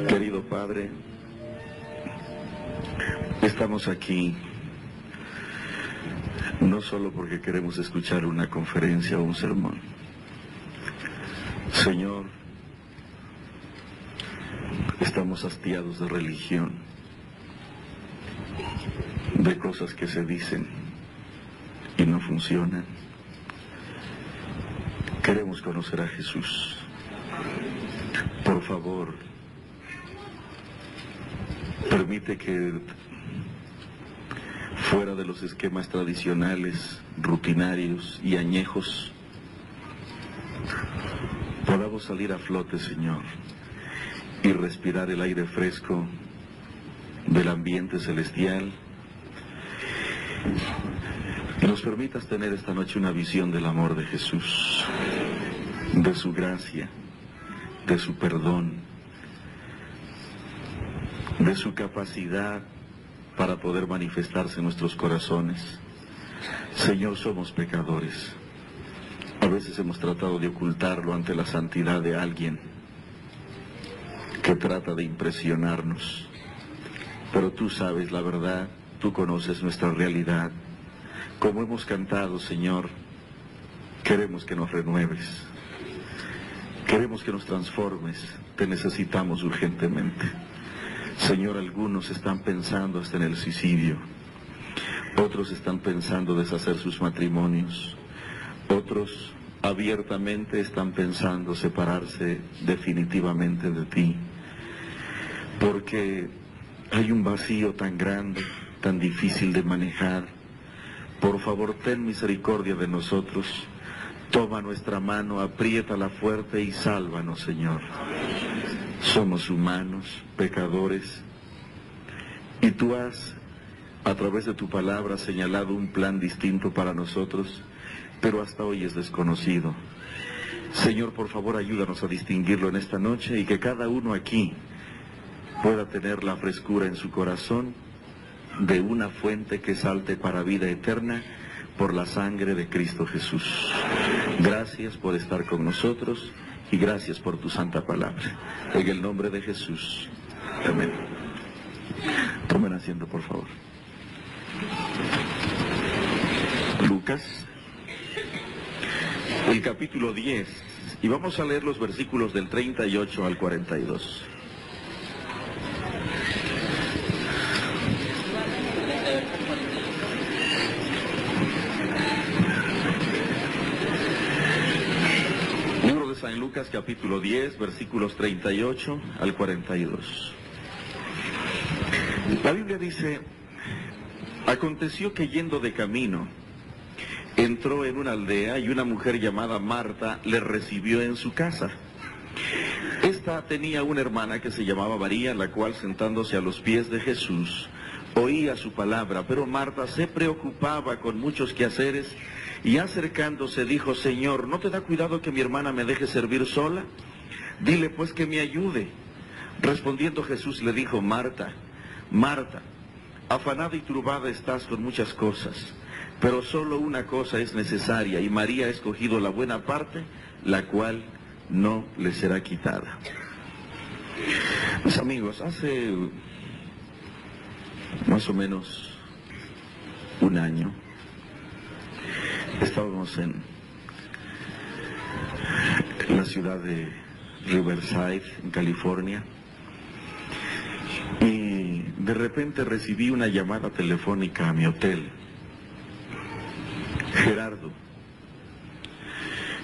Querido Padre, estamos aquí no solo porque queremos escuchar una conferencia o un sermón. Señor, estamos hastiados de religión, de cosas que se dicen y no funcionan. Queremos conocer a Jesús. Por favor, permite que fuera de los esquemas tradicionales, rutinarios y añejos, podamos salir a flote, Señor, y respirar el aire fresco del ambiente celestial. Y nos permitas tener esta noche una visión del amor de Jesús, de su gracia, de su perdón, de su capacidad para poder manifestarse en nuestros corazones. Señor, somos pecadores. A veces hemos tratado de ocultarlo ante la santidad de alguien que trata de impresionarnos. Pero tú sabes la verdad, tú conoces nuestra realidad. Como hemos cantado, Señor, queremos que nos renueves. Queremos que nos transformes. Te necesitamos urgentemente. Señor, algunos están pensando hasta en el suicidio. Otros están pensando deshacer sus matrimonios. Otros abiertamente están pensando separarse definitivamente de ti. Porque hay un vacío tan grande, tan difícil de manejar. Por favor, ten misericordia de nosotros. Toma nuestra mano, apriétala fuerte y sálvanos, Señor. Somos humanos, pecadores, y tú has, a través de tu palabra, señalado un plan distinto para nosotros, pero hasta hoy es desconocido. Señor, por favor, ayúdanos a distinguirlo en esta noche y que cada uno aquí pueda tener la frescura en su corazón de una fuente que salte para vida eterna por la sangre de Cristo Jesús. Gracias por estar con nosotros y gracias por tu santa palabra. En el nombre de Jesús. Amén. Tomen asiento, por favor. Lucas, el capítulo 10, y vamos a leer los versículos del 38 al 42. San Lucas capítulo 10, versículos 38 al 42. La Biblia dice: aconteció que yendo de camino, entró en una aldea y una mujer llamada Marta le recibió en su casa. Esta tenía una hermana que se llamaba María, la cual, sentándose a los pies de Jesús, oía su palabra, pero Marta se preocupaba con muchos quehaceres. Y acercándose dijo: Señor, ¿no te da cuidado que mi hermana me deje servir sola? Dile pues que me ayude. Respondiendo Jesús le dijo: Marta, Marta, afanada y turbada estás con muchas cosas, pero solo una cosa es necesaria, y María ha escogido la buena parte, la cual no le será quitada. Mis amigos, hace más o menos un año, estábamos en la ciudad de Riverside, en California, y de repente recibí una llamada telefónica a mi hotel.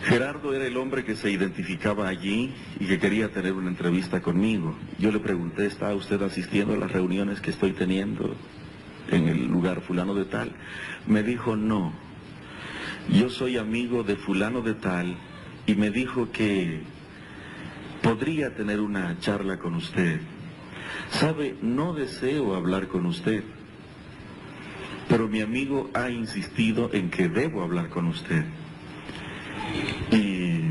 Gerardo era el hombre que se identificaba allí y que quería tener una entrevista conmigo. Yo le pregunté: ¿está usted asistiendo a las reuniones que estoy teniendo en el lugar fulano de tal? Me dijo: no. Yo soy amigo de fulano de tal y me dijo que podría tener una charla con usted. Sabe, no deseo hablar con usted, pero mi amigo ha insistido en que debo hablar con usted. Y,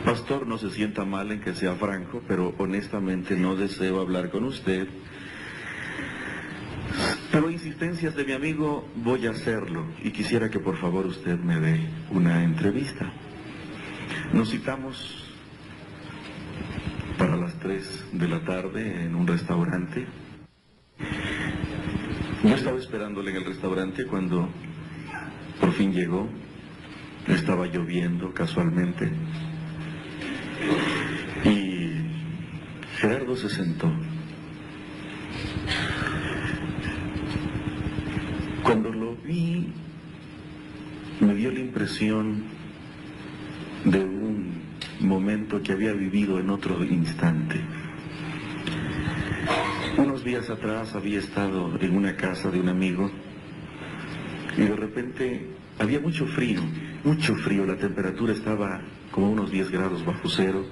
pastor, no se sienta mal en que sea franco, pero honestamente no deseo hablar con usted. Pero insistencias de mi amigo, voy a hacerlo, y quisiera que por favor usted me dé una entrevista. Nos citamos 3 de la tarde en un restaurante. Yo estaba esperándole en el restaurante cuando por fin llegó. Estaba lloviendo casualmente. Y Gerardo se sentó. Cuando lo vi, me dio la impresión de un momento que había vivido en otro instante. Unos días atrás había estado en una casa de un amigo y de repente había mucho frío, la temperatura estaba como unos 10 grados bajo cero,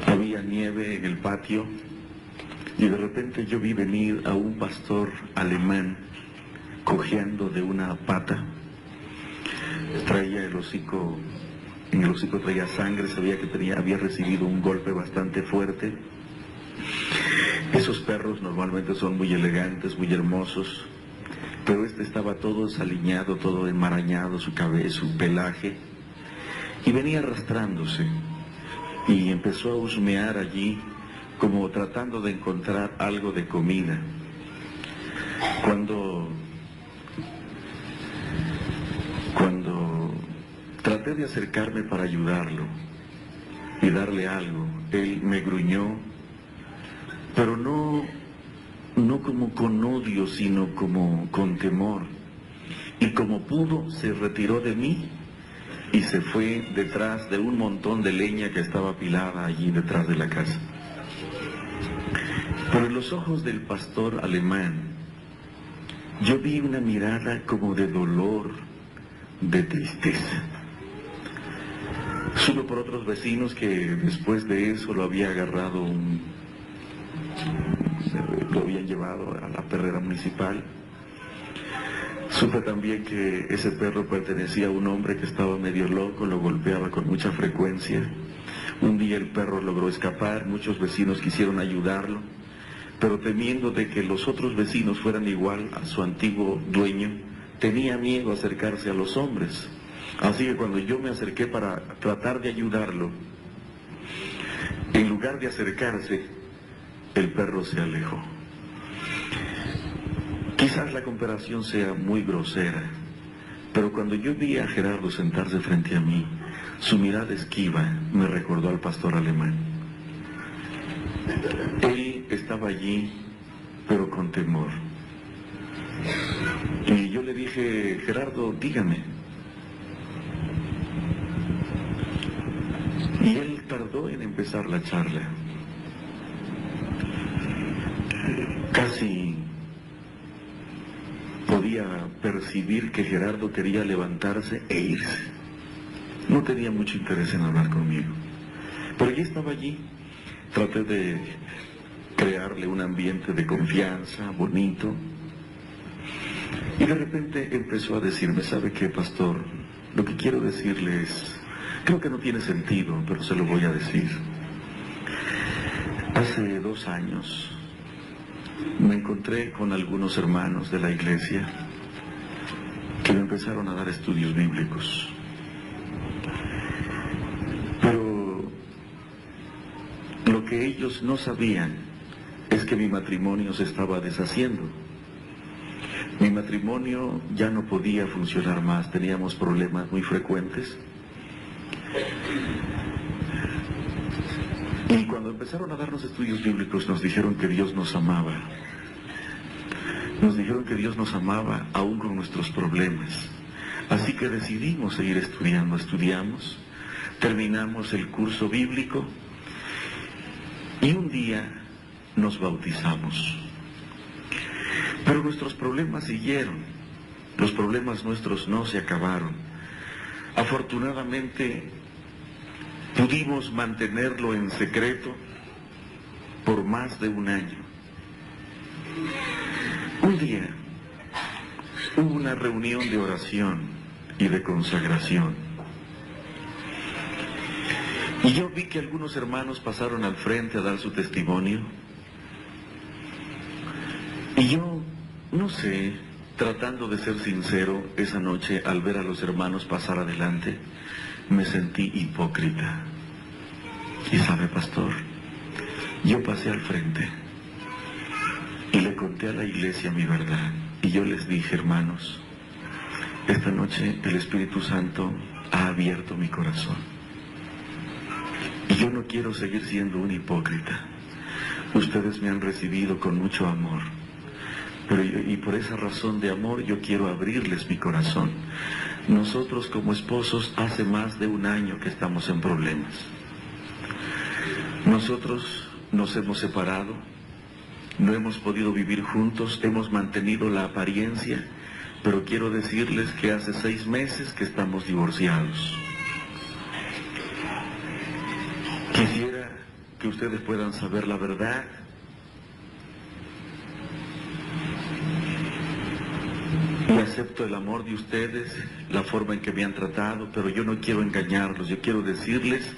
había nieve en el patio y de repente yo vi venir a un pastor alemán cojeando de una pata. Traía el hocico, en el hocico traía sangre, sabía que había recibido un golpe bastante fuerte. Esos perros normalmente son muy elegantes, muy hermosos, pero este estaba todo desaliñado, todo enmarañado, su cabeza, su pelaje, y venía arrastrándose, y empezó a husmear allí, como tratando de encontrar algo de comida. Cuando traté de acercarme para ayudarlo y darle algo, él me gruñó, pero no como con odio, sino como con temor. Y como pudo, se retiró de mí y se fue detrás de un montón de leña que estaba apilada allí detrás de la casa. Pero en los ojos del pastor alemán, yo vi una mirada como de dolor, de tristeza. Supe por otros vecinos que después de eso lo había agarrado lo habían llevado a la perrera municipal. Supe también que ese perro pertenecía a un hombre que estaba medio loco, lo golpeaba con mucha frecuencia. Un día el perro logró escapar, muchos vecinos quisieron ayudarlo, pero temiendo de que los otros vecinos fueran igual a su antiguo dueño, tenía miedo a acercarse a los hombres. Así que cuando yo me acerqué para tratar de ayudarlo, en lugar de acercarse, el perro se alejó. Quizás la comparación sea muy grosera, pero cuando yo vi a Gerardo sentarse frente a mí, su mirada esquiva me recordó al pastor alemán. Él estaba allí, pero con temor. Y yo le dije, Gerardo, dígame. Y él tardó en empezar la charla. Casi podía percibir que Gerardo quería levantarse e irse. No tenía mucho interés en hablar conmigo. Pero ya estaba allí. Traté de crearle un ambiente de confianza, bonito. Y de repente empezó a decirme, ¿sabe qué, pastor? Lo que quiero decirle es, creo que no tiene sentido, pero se lo voy a decir. Hace 2 años me encontré con algunos hermanos de la iglesia que me empezaron a dar estudios bíblicos. Pero lo que ellos no sabían es que mi matrimonio se estaba deshaciendo. Mi matrimonio ya no podía funcionar más, teníamos problemas muy frecuentes. Y cuando empezaron a darnos estudios bíblicos nos dijeron que Dios nos amaba. Nos dijeron que Dios nos amaba aún con nuestros problemas. Así que decidimos seguir estudiando. Estudiamos, terminamos el curso bíblico y un día nos bautizamos. Pero nuestros problemas siguieron. Los problemas nuestros no se acabaron. Afortunadamente pudimos mantenerlo en secreto por más de 1 año. Un día hubo una reunión de oración y de consagración. Y yo vi que algunos hermanos pasaron al frente a dar su testimonio. Y yo, no sé, tratando de ser sincero, esa noche al ver a los hermanos pasar adelante, me sentí hipócrita. Y sabe, pastor, yo pasé al frente y le conté a la iglesia mi verdad. Y yo les dije, hermanos, esta noche el Espíritu Santo ha abierto mi corazón. Y yo no quiero seguir siendo un hipócrita. Ustedes me han recibido con mucho amor. Y por esa razón de amor yo quiero abrirles mi corazón. Nosotros como esposos hace más de un año que estamos en problemas. Nosotros nos hemos separado, no hemos podido vivir juntos, hemos mantenido la apariencia, pero quiero decirles que hace 6 meses que estamos divorciados. Quisiera que ustedes puedan saber la verdad. Y acepto el amor de ustedes, la forma en que me han tratado, pero yo no quiero engañarlos. Yo quiero decirles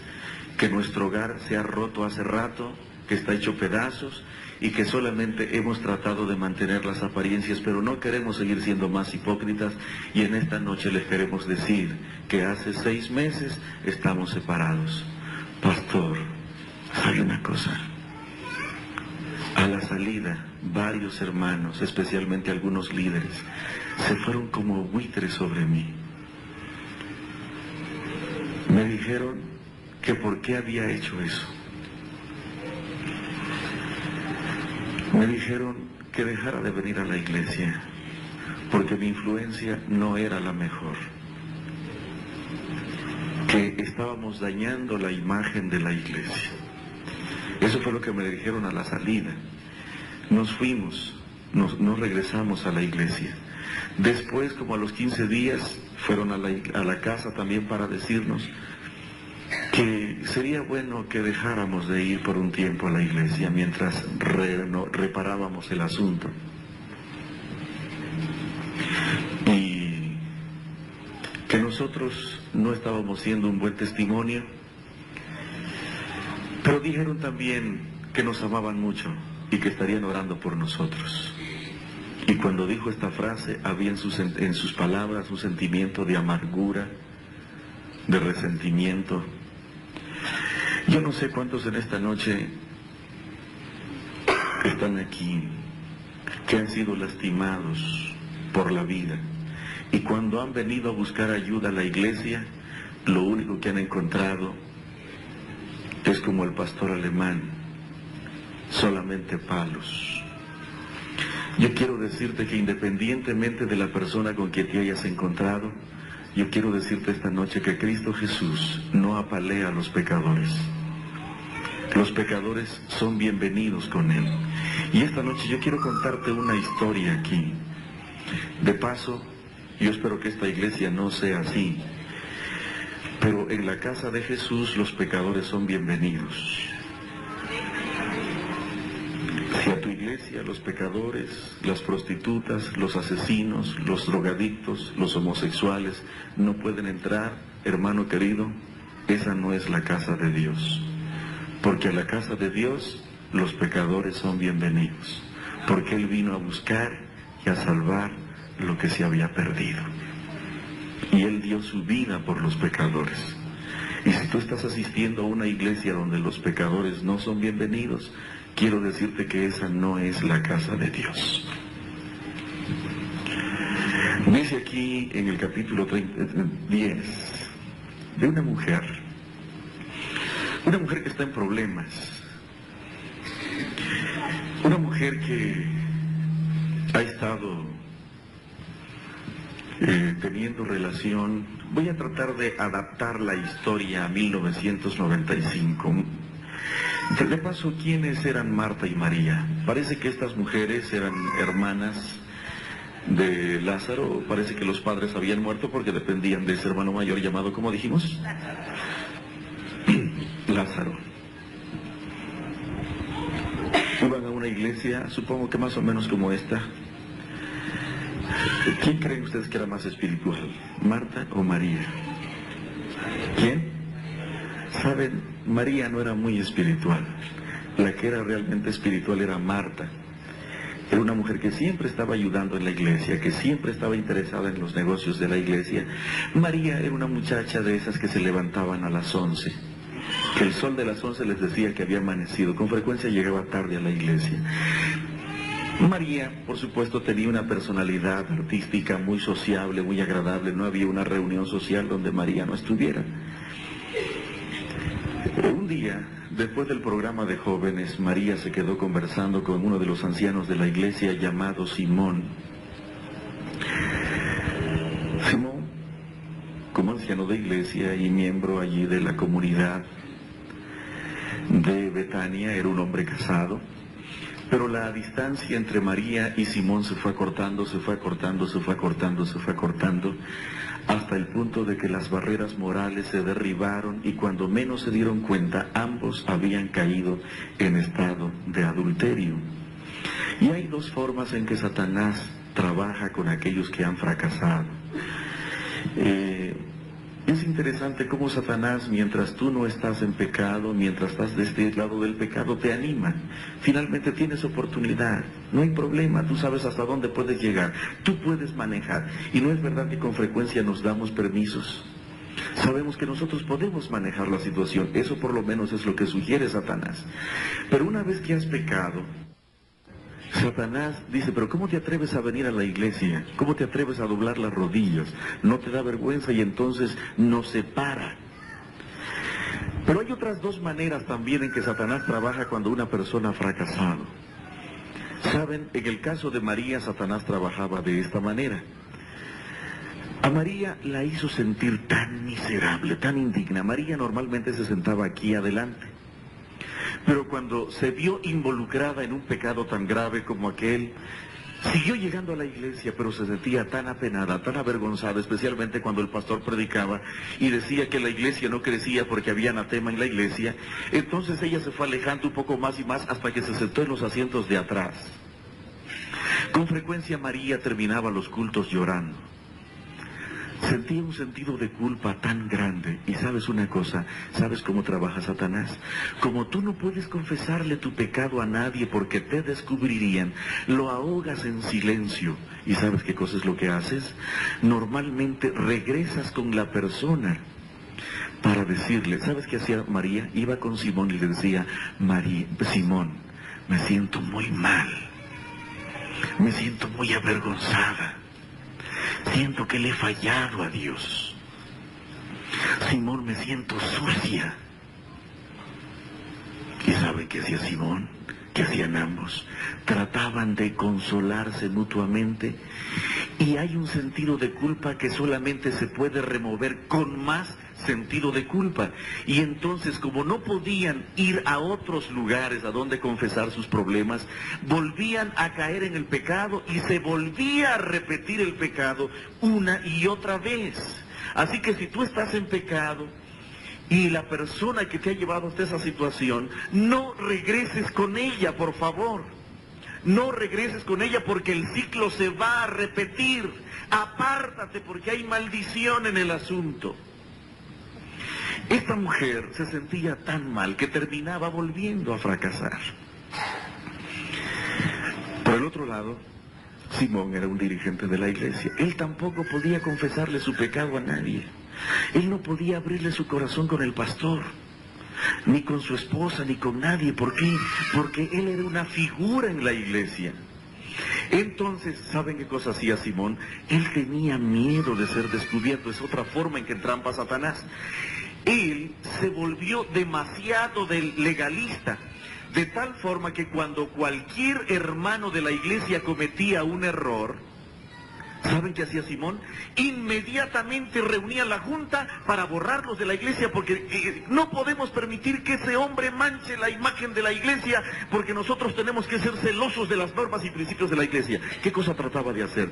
que nuestro hogar se ha roto hace rato, que está hecho pedazos y que solamente hemos tratado de mantener las apariencias, pero no queremos seguir siendo más hipócritas. Y en esta noche les queremos decir que hace 6 meses estamos separados. Pastor, ¿sabe una cosa? A la salida, varios hermanos, especialmente algunos líderes, se fueron como buitres sobre mí. Me dijeron que por qué había hecho eso. Me dijeron que dejara de venir a la iglesia, porque mi influencia no era la mejor. Que estábamos dañando la imagen de la iglesia. Eso fue lo que me dijeron a la salida. Nos fuimos, no regresamos a la iglesia. Después, como a los 15 días, fueron a la casa también para decirnos que sería bueno que dejáramos de ir por un tiempo a la iglesia mientras reparábamos el asunto. Y que nosotros no estábamos siendo un buen testimonio, pero dijeron también que nos amaban mucho y que estarían orando por nosotros. Y cuando dijo esta frase, había en sus palabras un sentimiento de amargura, de resentimiento. Yo no sé cuántos en esta noche están aquí, que han sido lastimados por la vida. Y cuando han venido a buscar ayuda a la iglesia, lo único que han encontrado es como el pastor alemán, solamente palos. Yo quiero decirte que independientemente de la persona con quien te hayas encontrado, yo quiero decirte esta noche que Cristo Jesús no apalea a los pecadores. Los pecadores son bienvenidos con Él. Y esta noche yo quiero contarte una historia aquí. De paso, yo espero que esta iglesia no sea así, pero en la casa de Jesús los pecadores son bienvenidos. Si a tu iglesia los pecadores, las prostitutas, los asesinos, los drogadictos, los homosexuales no pueden entrar, hermano querido, esa no es la casa de Dios. Porque a la casa de Dios los pecadores son bienvenidos, porque Él vino a buscar y a salvar lo que se había perdido. Y Él dio su vida por los pecadores. Y si tú estás asistiendo a una iglesia donde los pecadores no son bienvenidos, quiero decirte que esa no es la casa de Dios. Dice aquí en el capítulo 10 de una mujer que está en problemas, una mujer que ha estado teniendo relación. Voy a tratar de adaptar la historia a 1995. De paso, ¿quiénes eran Marta y María? Parece que estas mujeres eran hermanas de Lázaro. Parece que los padres habían muerto porque dependían de ese hermano mayor llamado, ¿cómo dijimos? Lázaro. Iban a una iglesia, supongo que más o menos como esta. ¿Quién creen ustedes que era más espiritual? ¿Marta o María? ¿Quién? Saben, María no era muy espiritual. La que era realmente espiritual era Marta. Era una mujer que siempre estaba ayudando en la iglesia, que siempre estaba interesada en los negocios de la iglesia. María era una muchacha de esas que se levantaban a las 11, El sol de las 11 les decía que había amanecido. Con frecuencia llegaba tarde a la iglesia. María, por supuesto, tenía una personalidad artística muy sociable, muy agradable. No había una reunión social donde María no estuviera. Un día, después del programa de jóvenes, María se quedó conversando con uno de los ancianos de la iglesia llamado Simón. Simón, como anciano de iglesia y miembro allí de la comunidad de Betania, era un hombre casado. Pero la distancia entre María y Simón se fue acortando, se fue acortando, se fue acortando, se fue acortando, hasta el punto de que las barreras morales se derribaron y cuando menos se dieron cuenta, ambos habían caído en estado de adulterio. Y hay dos formas en que Satanás trabaja con aquellos que han fracasado. Es interesante cómo Satanás, mientras tú no estás en pecado, mientras estás de este lado del pecado, te anima. Finalmente tienes oportunidad, no hay problema, tú sabes hasta dónde puedes llegar, tú puedes manejar. Y no es verdad que con frecuencia nos damos permisos. Sabemos que nosotros podemos manejar la situación, eso por lo menos es lo que sugiere Satanás. Pero una vez que has pecado, Satanás dice, pero ¿cómo te atreves a venir a la iglesia? ¿Cómo te atreves a doblar las rodillas? ¿No te da vergüenza? Y entonces nos separa. Pero hay otras dos maneras también en que Satanás trabaja cuando una persona ha fracasado. Saben, en el caso de María, Satanás trabajaba de esta manera. A María la hizo sentir tan miserable, tan indigna. María normalmente se sentaba aquí adelante. Pero cuando se vio involucrada en un pecado tan grave como aquel, siguió llegando a la iglesia, pero se sentía tan apenada, tan avergonzada, especialmente cuando el pastor predicaba y decía que la iglesia no crecía porque había anatema en la iglesia. Entonces ella se fue alejando un poco más y más hasta que se sentó en los asientos de atrás. Con frecuencia María terminaba los cultos llorando. Sentía un sentido de culpa tan grande. Y sabes una cosa, ¿sabes cómo trabaja Satanás? Como tú no puedes confesarle tu pecado a nadie porque te descubrirían, lo ahogas en silencio. ¿Y sabes qué cosa es lo que haces? Normalmente regresas con la persona para decirle, ¿sabes qué hacía María? Iba con Simón y le decía, Simón, me siento muy mal, me siento muy avergonzada. Siento que le he fallado a Dios. Simón, me siento sucia. ¿Y saben qué hacía Simón? ¿Qué hacían ambos? Trataban de consolarse mutuamente. Y hay un sentido de culpa que solamente se puede remover con más sentido de culpa. Y entonces, como no podían ir a otros lugares a donde confesar sus problemas, volvían a caer en el pecado y se volvía a repetir el pecado una y otra vez. Así que si tú estás en pecado y la persona que te ha llevado hasta esa situación, no regreses con ella, por favor. No regreses con ella porque el ciclo se va a repetir. Apártate porque hay maldición en el asunto. Esta mujer se sentía tan mal que terminaba volviendo a fracasar. Por el otro lado, Simón era un dirigente de la iglesia. Él tampoco podía confesarle su pecado a nadie. Él no podía abrirle su corazón con el pastor, ni con su esposa, ni con nadie. ¿Por qué? Porque él era una figura en la iglesia. Entonces, ¿saben qué cosa hacía Simón? Él tenía miedo de ser descubierto. Es otra forma en que trampa Satanás. Él se volvió demasiado legalista, de tal forma que cuando cualquier hermano de la iglesia cometía un error, ¿saben qué hacía Simón? Inmediatamente reunía la junta para borrarlos de la iglesia, porque no podemos permitir que ese hombre manche la imagen de la iglesia, porque nosotros tenemos que ser celosos de las normas y principios de la iglesia. ¿Qué cosa trataba de hacer?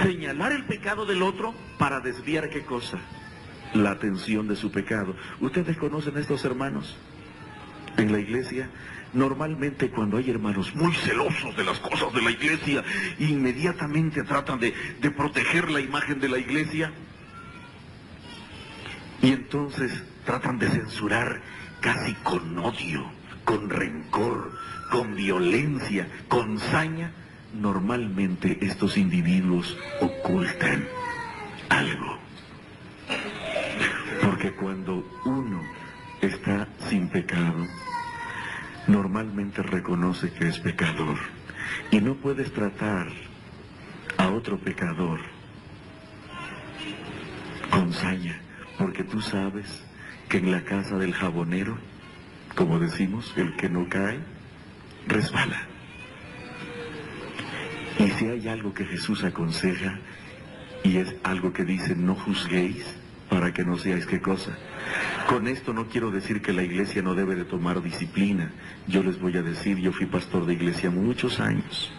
Señalar el pecado del otro para desviar ¿qué cosa? La atención de su pecado. ¿Ustedes conocen a estos hermanos en la iglesia? Normalmente cuando hay hermanos muy celosos de las cosas de la iglesia, inmediatamente tratan de proteger la imagen de la iglesia, y entonces tratan de censurar casi con odio, con rencor, con violencia, con saña. Normalmente estos individuos ocultan algo. Porque cuando uno está sin pecado, normalmente reconoce que es pecador. Y no puedes tratar a otro pecador con saña, porque tú sabes que en la casa del jabonero, como decimos, el que no cae, resbala. Y si hay algo que Jesús aconseja, y es algo que dice, no juzguéis para que no seáis qué cosa. Con esto no quiero decir que la iglesia no debe de tomar disciplina. Yo les voy a decir, yo fui pastor de iglesia muchos años,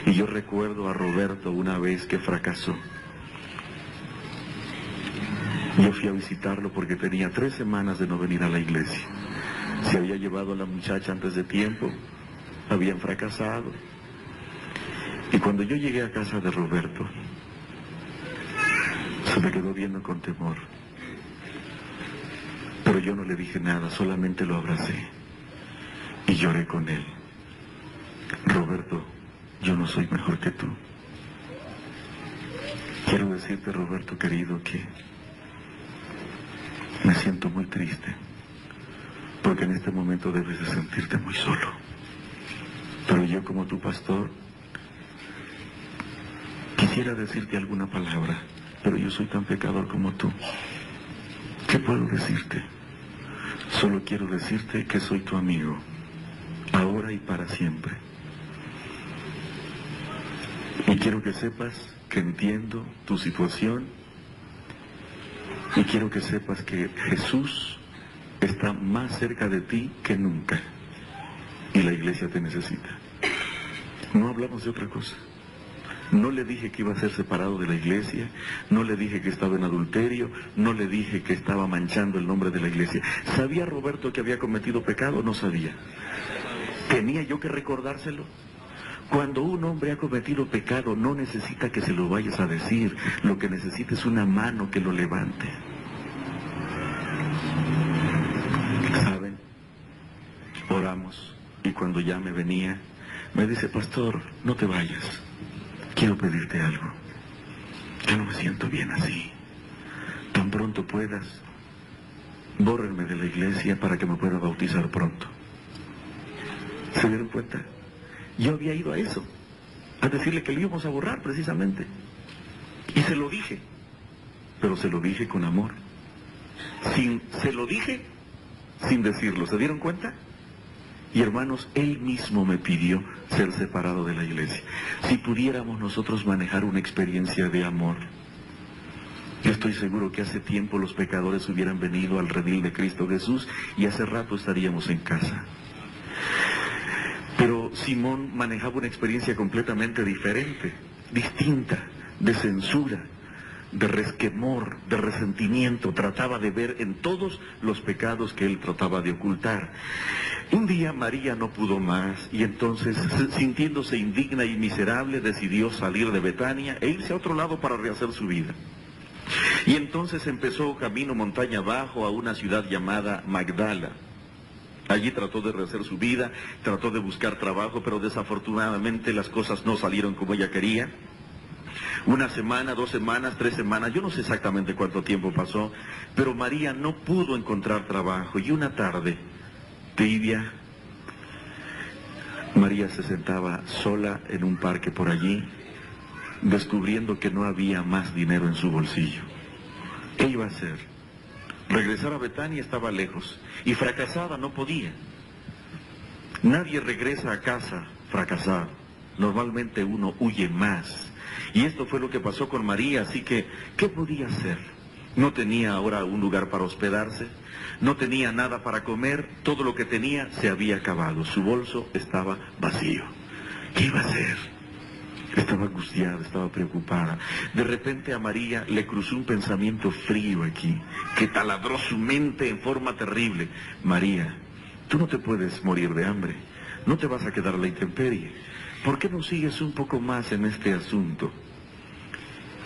y yo recuerdo a Roberto una vez que fracasó. Yo fui a visitarlo porque tenía 3 semanas de no venir a la iglesia. Se había llevado a la muchacha antes de tiempo, habían fracasado. Y cuando yo llegué a casa de Roberto, se me quedó viendo con temor. Pero yo no le dije nada, solamente lo abracé y lloré con él. Roberto, yo no soy mejor que tú. Quiero decirte, Roberto querido, que me siento muy triste, porque en este momento debes de sentirte muy solo. Pero yo, como tu pastor, quisiera decirte alguna palabra, pero yo soy tan pecador como tú. ¿Qué puedo decirte? Solo quiero decirte que soy tu amigo, ahora y para siempre. Y quiero que sepas que entiendo tu situación, y quiero que sepas que Jesús está más cerca de ti que nunca, y la iglesia te necesita. No hablamos de otra cosa. No le dije que iba a ser separado de la iglesia, no le dije que estaba en adulterio, no le dije que estaba manchando el nombre de la iglesia. ¿Sabía Roberto que había cometido pecado? No sabía. ¿Tenía yo que recordárselo? Cuando un hombre ha cometido pecado, no necesita que se lo vayas a decir, lo que necesita es una mano que lo levante. ¿Saben? Oramos, y cuando ya me venía, me dice, pastor, no te vayas. Quiero pedirte algo. Yo no me siento bien así. Tan pronto puedas, bórrenme de la iglesia para que me pueda bautizar pronto. ¿Se dieron cuenta? Yo había ido a eso, a decirle que lo íbamos a borrar precisamente. Y se lo dije, pero se lo dije con amor. Se lo dije sin decirlo. ¿Se dieron cuenta? Y hermanos, él mismo me pidió ser separado de la iglesia. Si pudiéramos nosotros manejar una experiencia de amor, yo estoy seguro que hace tiempo los pecadores hubieran venido al redil de Cristo Jesús y hace rato estaríamos en casa. Pero Simón manejaba una experiencia completamente diferente, distinta, de censura, de resquemor, de resentimiento. Trataba de ver en todos los pecados que él trataba de ocultar. Un día María no pudo más y entonces, sintiéndose indigna y miserable, decidió salir de Betania e irse a otro lado para rehacer su vida. Y entonces empezó camino montaña abajo a una ciudad llamada Magdala. Allí trató de rehacer su vida, trató de buscar trabajo, pero desafortunadamente las cosas no salieron como ella quería. 1 semana, 2 semanas, 3 semanas, yo no sé exactamente cuánto tiempo pasó, pero María no pudo encontrar trabajo. Y una tarde, tibia, María se sentaba sola en un parque por allí, descubriendo que no había más dinero en su bolsillo. ¿Qué iba a hacer? Regresar a Betania estaba lejos, y fracasada no podía. Nadie regresa a casa fracasado. Normalmente uno huye más. Y esto fue lo que pasó con María, así que, ¿qué podía hacer? No tenía ahora un lugar para hospedarse, no tenía nada para comer, todo lo que tenía se había acabado, su bolso estaba vacío. ¿Qué iba a hacer? Estaba angustiada, estaba preocupada. De repente a María le cruzó un pensamiento frío aquí, que taladró su mente en forma terrible. María, tú no te puedes morir de hambre, no te vas a quedar a la intemperie. ¿Por qué no sigues un poco más en este asunto?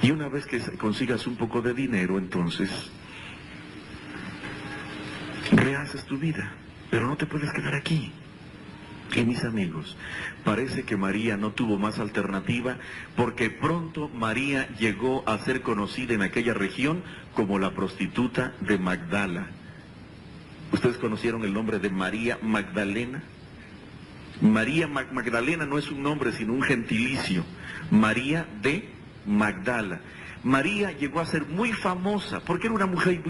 Y una vez que consigas un poco de dinero, entonces rehaces tu vida, pero no te puedes quedar aquí. Y mis amigos, parece que María no tuvo más alternativa, porque pronto María llegó a ser conocida en aquella región como la prostituta de Magdala. ¿Ustedes conocieron el nombre de María Magdalena? María Magdalena no es un nombre, sino un gentilicio. María de Magdala. María llegó a ser muy famosa, porque era una mujer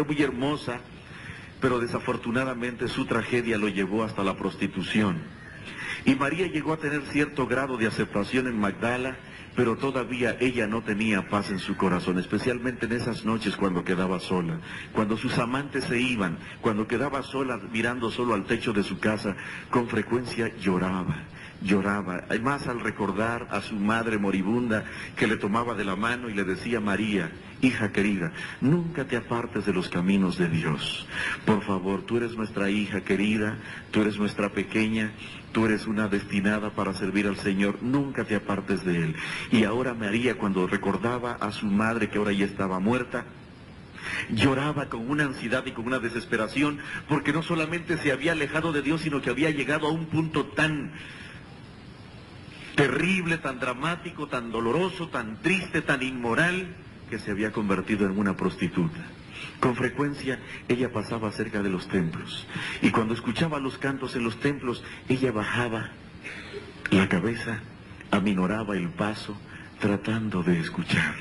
muy hermosa, pero desafortunadamente su tragedia lo llevó hasta la prostitución. Y María llegó a tener cierto grado de aceptación en Magdala, pero todavía ella no tenía paz en su corazón, especialmente en esas noches cuando quedaba sola, cuando sus amantes se iban, cuando quedaba sola mirando solo al techo de su casa, con frecuencia lloraba. Además al recordar a su madre moribunda que le tomaba de la mano y le decía: María, hija querida, nunca te apartes de los caminos de Dios. Por favor, tú eres nuestra hija querida, tú eres nuestra pequeña, tú eres una destinada para servir al Señor, nunca te apartes de Él. Y ahora María, cuando recordaba a su madre que ahora ya estaba muerta, lloraba con una ansiedad y con una desesperación, porque no solamente se había alejado de Dios, sino que había llegado a un punto tan terrible, tan dramático, tan doloroso, tan triste, tan inmoral, que se había convertido en una prostituta. Con frecuencia ella pasaba cerca de los templos, y cuando escuchaba los cantos en los templos, ella bajaba la cabeza, aminoraba el paso, tratando de escuchar.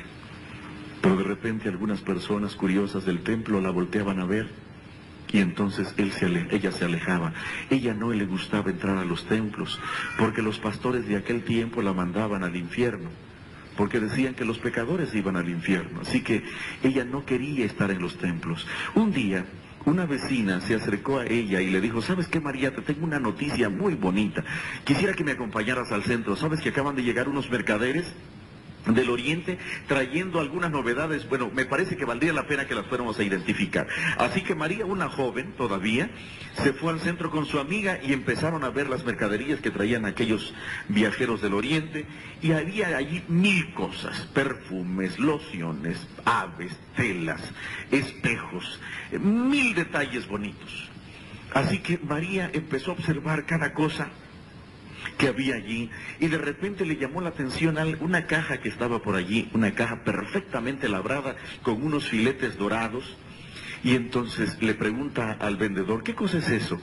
Pero de repente algunas personas curiosas del templo la volteaban a ver, y entonces ella se alejaba. Ella no le gustaba entrar a los templos, porque los pastores de aquel tiempo la mandaban al infierno, porque decían que los pecadores iban al infierno. Así que ella no quería estar en los templos. Un día, una vecina se acercó a ella y le dijo: ¿sabes qué, María? Te tengo una noticia muy bonita. Quisiera que me acompañaras al centro. ¿Sabes que acaban de llegar unos mercaderes del Oriente trayendo algunas novedades? Bueno, me parece que valdría la pena que las fuéramos a identificar. Así que María, una joven todavía, se fue al centro con su amiga y empezaron a ver las mercaderías que traían aquellos viajeros del Oriente, y había allí 1000 cosas: perfumes, lociones, aves, telas, espejos, 1000 detalles bonitos. Así que María empezó a observar cada cosa que había allí, y de repente le llamó la atención una caja que estaba por allí, una caja perfectamente labrada con unos filetes dorados, y entonces le pregunta al vendedor: ¿qué cosa es eso?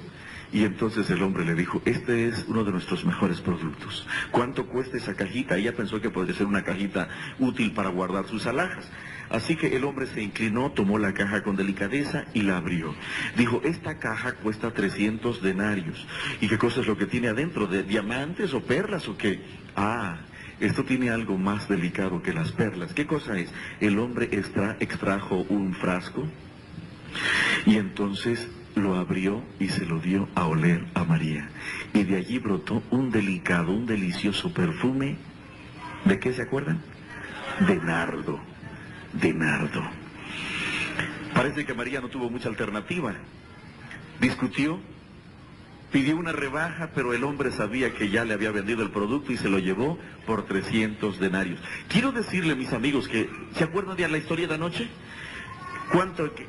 Y entonces el hombre le dijo: este es uno de nuestros mejores productos. ¿Cuánto cuesta esa cajita? Ella pensó que podría ser una cajita útil para guardar sus alhajas. Así que el hombre se inclinó, tomó la caja con delicadeza y la abrió. Dijo: esta caja cuesta 300 denarios. ¿Y qué cosa es lo que tiene adentro? ¿De diamantes o perlas o qué? Ah, esto tiene algo más delicado que las perlas. ¿Qué cosa es? El hombre extrajo un frasco y entonces lo abrió y se lo dio a oler a María. Y de allí brotó un delicado, un delicioso perfume. ¿De qué se acuerdan? De nardo. De nardo. Parece que María no tuvo mucha alternativa. Discutió, pidió una rebaja, pero el hombre sabía que ya le había vendido el producto y se lo llevó por 300 denarios. Quiero decirle, mis amigos, que ¿se acuerdan de la historia de anoche?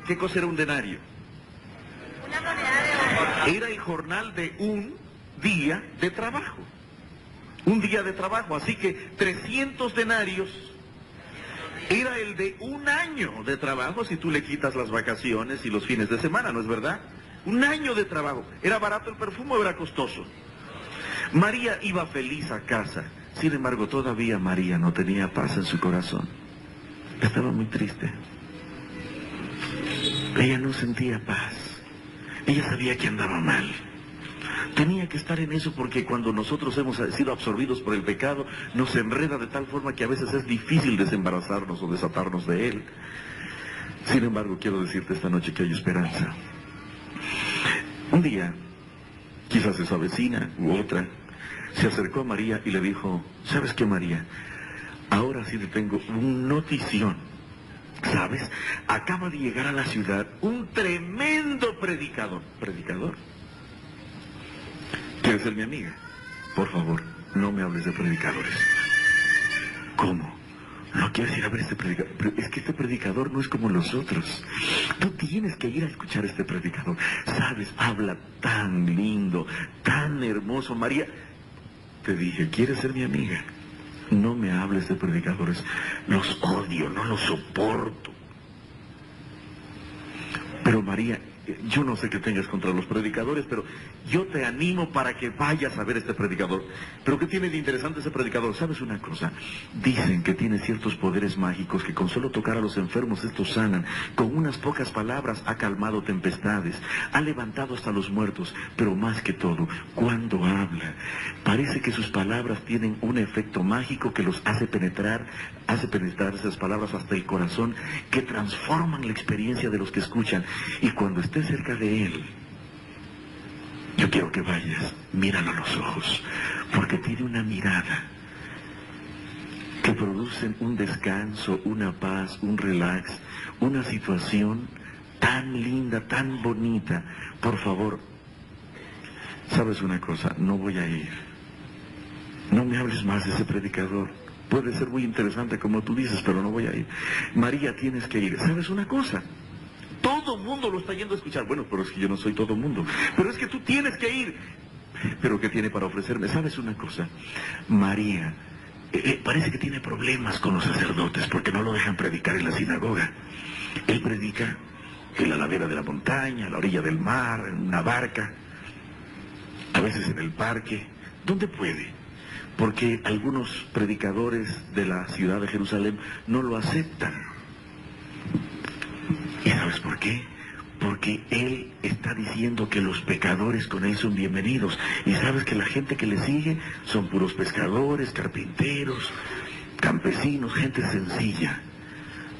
¿Qué cosa era un denario? Una moneda de oro. Era el jornal de un día de trabajo. Un día de trabajo, así que 300 denarios era el de un año de trabajo, si tú le quitas las vacaciones y los fines de semana, ¿no es verdad? Un año de trabajo. ¿Era barato el perfume o era costoso? María iba feliz a casa. Sin embargo, todavía María no tenía paz en su corazón. Estaba muy triste. Ella no sentía paz. Ella sabía que andaba mal. Tenía que estar en eso, porque cuando nosotros hemos sido absorbidos por el pecado, nos enreda de tal forma que a veces es difícil desembarazarnos o desatarnos de él. Sin embargo, quiero decirte esta noche que hay esperanza. Un día, quizás esa vecina u otra, se acercó a María y le dijo: ¿sabes qué, María? Ahora sí te tengo un notición. ¿Sabes? Acaba de llegar a la ciudad un tremendo predicador. ¿Predicador? ¿Quieres ser mi amiga? Por favor, no me hables de predicadores. ¿Cómo? No quieres ir a ver este predicador. Pero es que este predicador no es como los otros. Tú tienes que ir a escuchar a este predicador. ¿Sabes? Habla tan lindo, tan hermoso. María, te dije, ¿quieres ser mi amiga? No me hables de predicadores. Los odio, no los soporto. Pero María yo no sé qué tengas contra los predicadores, pero yo te animo para que vayas a ver este predicador. Pero ¿qué tiene de interesante ese predicador? ¿Sabes una cosa? Dicen que tiene ciertos poderes mágicos que con solo tocar a los enfermos estos sanan. Con unas pocas palabras ha calmado tempestades, ha levantado hasta los muertos, pero más que todo, cuando habla, parece que sus palabras tienen un efecto mágico que los hace penetrar esas palabras hasta el corazón, que transforman la experiencia de los que escuchan. Y cuando estés cerca de él, yo quiero que vayas, míralo a los ojos, porque tiene una mirada que produce un descanso, una paz, un relax, una situación tan linda, tan bonita. Por favor, ¿sabes una cosa? No voy a ir. No me hables más de ese predicador. Puede ser muy interesante como tú dices, pero no voy a ir. María, tienes que ir. ¿Sabes una cosa? Todo mundo lo está yendo a escuchar. Bueno, pero es que yo no soy todo mundo. Pero es que tú tienes que ir. ¿Pero qué tiene para ofrecerme? ¿Sabes una cosa? María, parece que tiene problemas con los sacerdotes porque no lo dejan predicar en la sinagoga. Él predica en la ladera de la montaña, a la orilla del mar, en una barca, a veces en el parque, donde puede. Porque algunos predicadores de la ciudad de Jerusalén no lo aceptan. ¿Y sabes por qué? Porque él está diciendo que los pecadores con él son bienvenidos. Y sabes que la gente que le sigue son puros pescadores, carpinteros, campesinos, gente sencilla.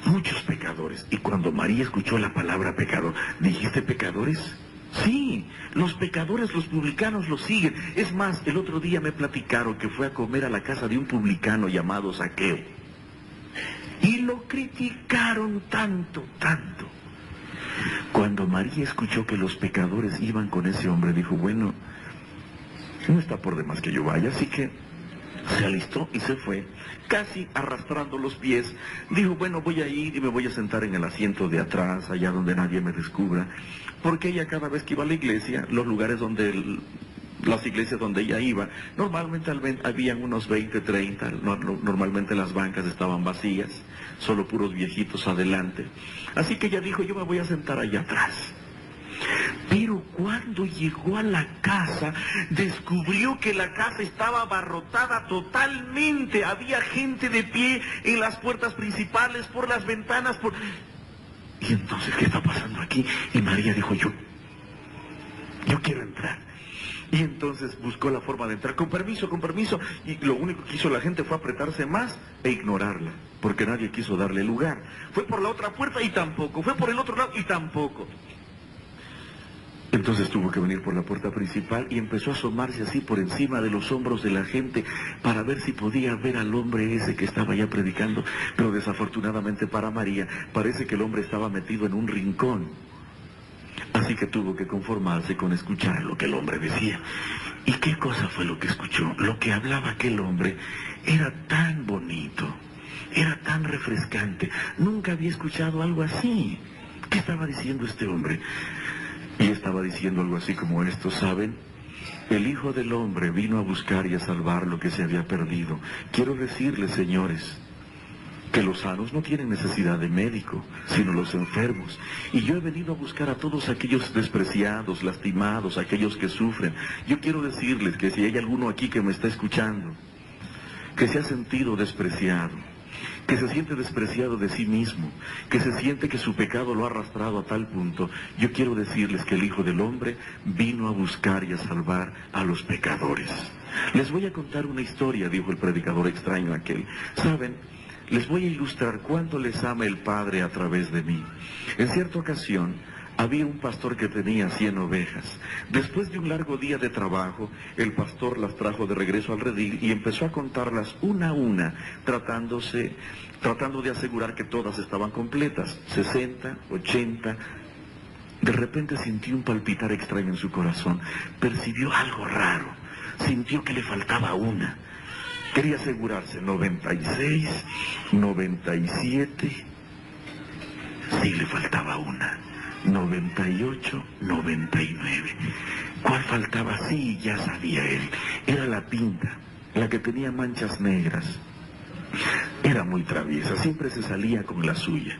Muchos pecadores. Y cuando María escuchó la palabra pecador, ¿dijiste pecadores? Sí, los pecadores, los publicanos los siguen. Es más, el otro día me platicaron que fue a comer a la casa de un publicano llamado Zaqueo. Y lo criticaron tanto, tanto. Cuando María escuchó que los pecadores iban con ese hombre, dijo, bueno, no está por demás que yo vaya, así que se alistó y se fue, casi arrastrando los pies. Dijo, bueno, voy a ir y me voy a sentar en el asiento de atrás, allá donde nadie me descubra. Porque ella cada vez que iba a la iglesia, los lugares donde... las iglesias donde ella iba, normalmente habían unos 20, 30, normalmente las bancas estaban vacías, solo puros viejitos adelante. Así que ella dijo, yo me voy a sentar allá atrás. Pero cuando llegó a la casa, descubrió que la casa estaba abarrotada totalmente. Había gente de pie en las puertas principales, por las ventanas, Y entonces, ¿qué está pasando aquí? Y María dijo, yo quiero entrar. Y entonces buscó la forma de entrar, con permiso, y lo único que hizo la gente fue apretarse más e ignorarla, porque nadie quiso darle lugar. Fue por la otra puerta y tampoco, fue por el otro lado y tampoco. Entonces tuvo que venir por la puerta principal y empezó a asomarse así por encima de los hombros de la gente para ver si podía ver al hombre ese que estaba ya predicando, pero desafortunadamente para María parece que el hombre estaba metido en un rincón. Así que tuvo que conformarse con escuchar lo que el hombre decía. ¿Y qué cosa fue lo que escuchó? Lo que hablaba aquel hombre era tan bonito, era tan refrescante. Nunca había escuchado algo así. ¿Qué estaba diciendo este hombre? Y estaba diciendo algo así como esto, ¿saben? El Hijo del Hombre vino a buscar y a salvar lo que se había perdido. Quiero decirles, señores, que los sanos no tienen necesidad de médico, sino los enfermos. Y yo he venido a buscar a todos aquellos despreciados, lastimados, aquellos que sufren. Yo quiero decirles que si hay alguno aquí que me está escuchando, que se ha sentido despreciado, que se siente despreciado de sí mismo, que se siente que su pecado lo ha arrastrado a tal punto, yo quiero decirles que el Hijo del Hombre vino a buscar y a salvar a los pecadores. Les voy a contar una historia, dijo el predicador extraño aquel. ¿Saben? Les voy a ilustrar cuánto les ama el Padre a través de mí. En cierta ocasión, había un pastor que tenía 100 ovejas. Después de un largo día de trabajo, el pastor las trajo de regreso al redil y empezó a contarlas una a una, tratando de asegurar que todas estaban completas, 60, 80. De repente sintió un palpitar extraño en su corazón. Percibió algo raro. Sintió que le faltaba una. Quería asegurarse, 96, 97, sí le faltaba una, 98, 99. ¿Cuál faltaba? Sí, ya sabía él, era la pinta, la que tenía manchas negras. Era muy traviesa, siempre se salía con la suya.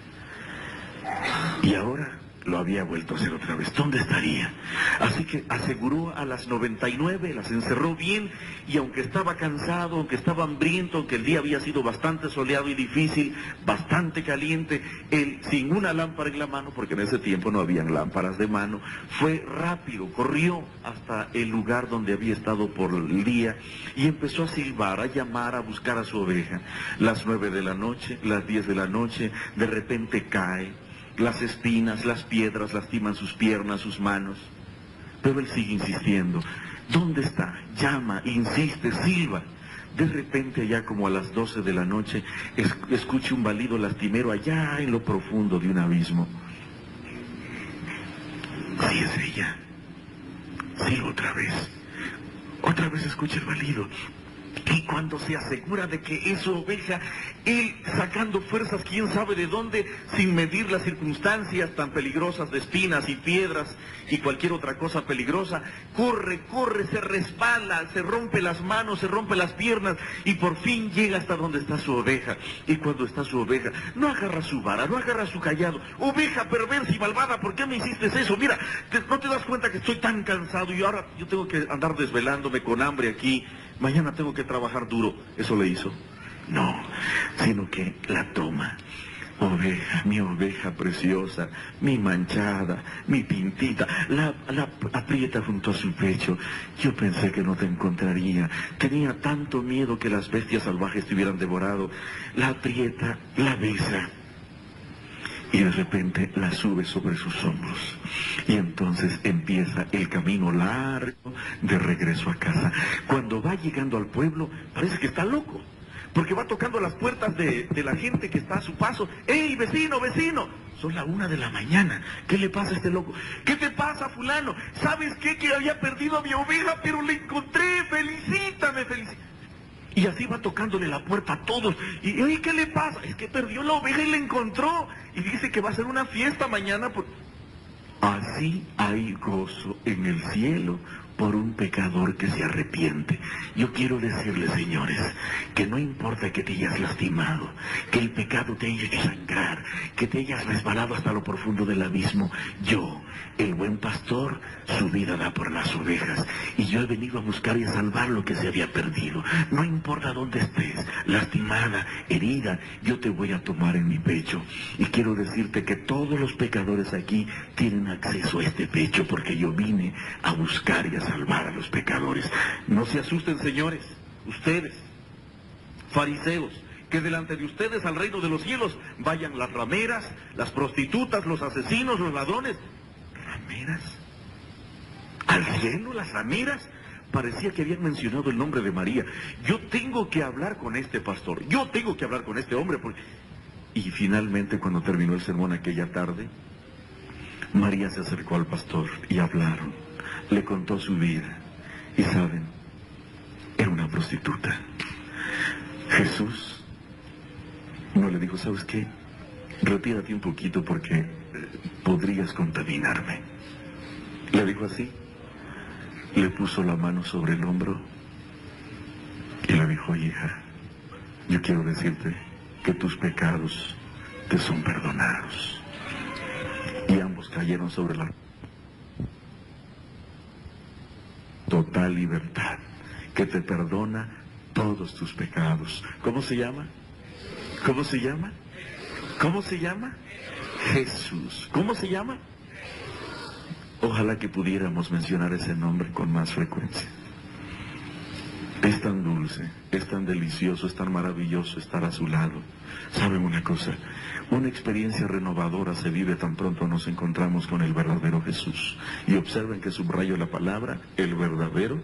Y ahora lo había vuelto a hacer otra vez. ¿Dónde estaría? Así que aseguró a las 99, las encerró bien, y aunque estaba cansado, aunque estaba hambriento, aunque el día había sido bastante soleado y difícil, bastante caliente, él, sin una lámpara en la mano, porque en ese tiempo no habían lámparas de mano, fue rápido, corrió hasta el lugar donde había estado por el día y empezó a silbar, a llamar, a buscar a su oveja. Las 9 de la noche, las 10 de la noche, de repente cae. Las espinas, las piedras lastiman sus piernas, sus manos. Pero él sigue insistiendo. ¿Dónde está? Llama, insiste, silba. De repente, allá como a las 12 de la noche, escucha un balido lastimero allá en lo profundo de un abismo. Sí, es ella. Silba otra vez. Otra vez escucha el balido. Y cuando se asegura de que es su oveja, él sacando fuerzas, quién sabe de dónde, sin medir las circunstancias tan peligrosas de espinas y piedras y cualquier otra cosa peligrosa, corre, se resbala, se rompe las manos, se rompe las piernas y por fin llega hasta donde está su oveja. Y cuando está su oveja, no agarra su vara, no agarra su cayado. Oveja perversa y malvada, ¿por qué me hiciste eso? Mira, ¿no te das cuenta que estoy tan cansado y ahora yo tengo que andar desvelándome con hambre aquí? Mañana tengo que trabajar duro. ¿Eso le hizo? No, sino que la toma. Oveja, mi oveja preciosa, mi manchada, mi pintita, la aprieta junto a su pecho. Yo pensé que no te encontraría. Tenía tanto miedo que las bestias salvajes te hubieran devorado. La aprieta, la besa. Y de repente la sube sobre sus hombros. Y entonces empieza el camino largo de regreso a casa. Cuando va llegando al pueblo, parece que está loco. Porque va tocando las puertas de la gente que está a su paso. ¡Ey, vecino, vecino! Son la 1 de la mañana. ¿Qué le pasa a este loco? ¿Qué te pasa, fulano? ¿Sabes qué? Que había perdido a mi oveja, pero la encontré. ¡Felicítame, felicítame! Y así va tocándole la puerta a todos. Y, oye, ¿qué le pasa? Es que perdió la oveja y la encontró. Y dice que va a ser una fiesta mañana. Así hay gozo en el cielo por un pecador que se arrepiente. Yo quiero decirles, señores, que no importa que te hayas lastimado, que el pecado te haya hecho sangrar, que te hayas resbalado hasta lo profundo del abismo. Yo, el buen pastor, su vida da por las ovejas. Y yo he venido a buscar y a salvar lo que se había perdido. No importa dónde estés, lastimada, herida, yo te voy a tomar en mi pecho. Y quiero decirte que todos los pecadores aquí tienen acceso a este pecho, porque yo vine a buscar y a salvar a los pecadores. No se asusten, señores, ustedes, fariseos, que delante de ustedes al reino de los cielos vayan las rameras, las prostitutas, los asesinos, los ladrones. ¿Rameras? ¿Al cielo las rameras? Parecía que habían mencionado el nombre de María. Yo tengo que hablar con este pastor, yo tengo que hablar con este hombre. Y finalmente, cuando terminó el sermón aquella tarde, María se acercó al pastor y hablaron. Le contó su vida. Y saben, era una prostituta. Jesús no le dijo, ¿sabes qué? Retírate un poquito porque podrías contaminarme. Le dijo así. Le puso la mano sobre el hombro y le dijo, hija, yo quiero decirte que tus pecados te son perdonados. Y ambos cayeron sobre la total libertad, que te perdona todos tus pecados. ¿Cómo se llama? ¿Cómo se llama? ¿Cómo se llama? Jesús. ¿Cómo se llama? Ojalá que pudiéramos mencionar ese nombre con más frecuencia. Es tan dulce, es tan delicioso, es tan maravilloso estar a su lado. ¿Saben una cosa? Una experiencia renovadora se vive tan pronto nos encontramos con el verdadero Jesús. Y observen que subrayo la palabra, el verdadero.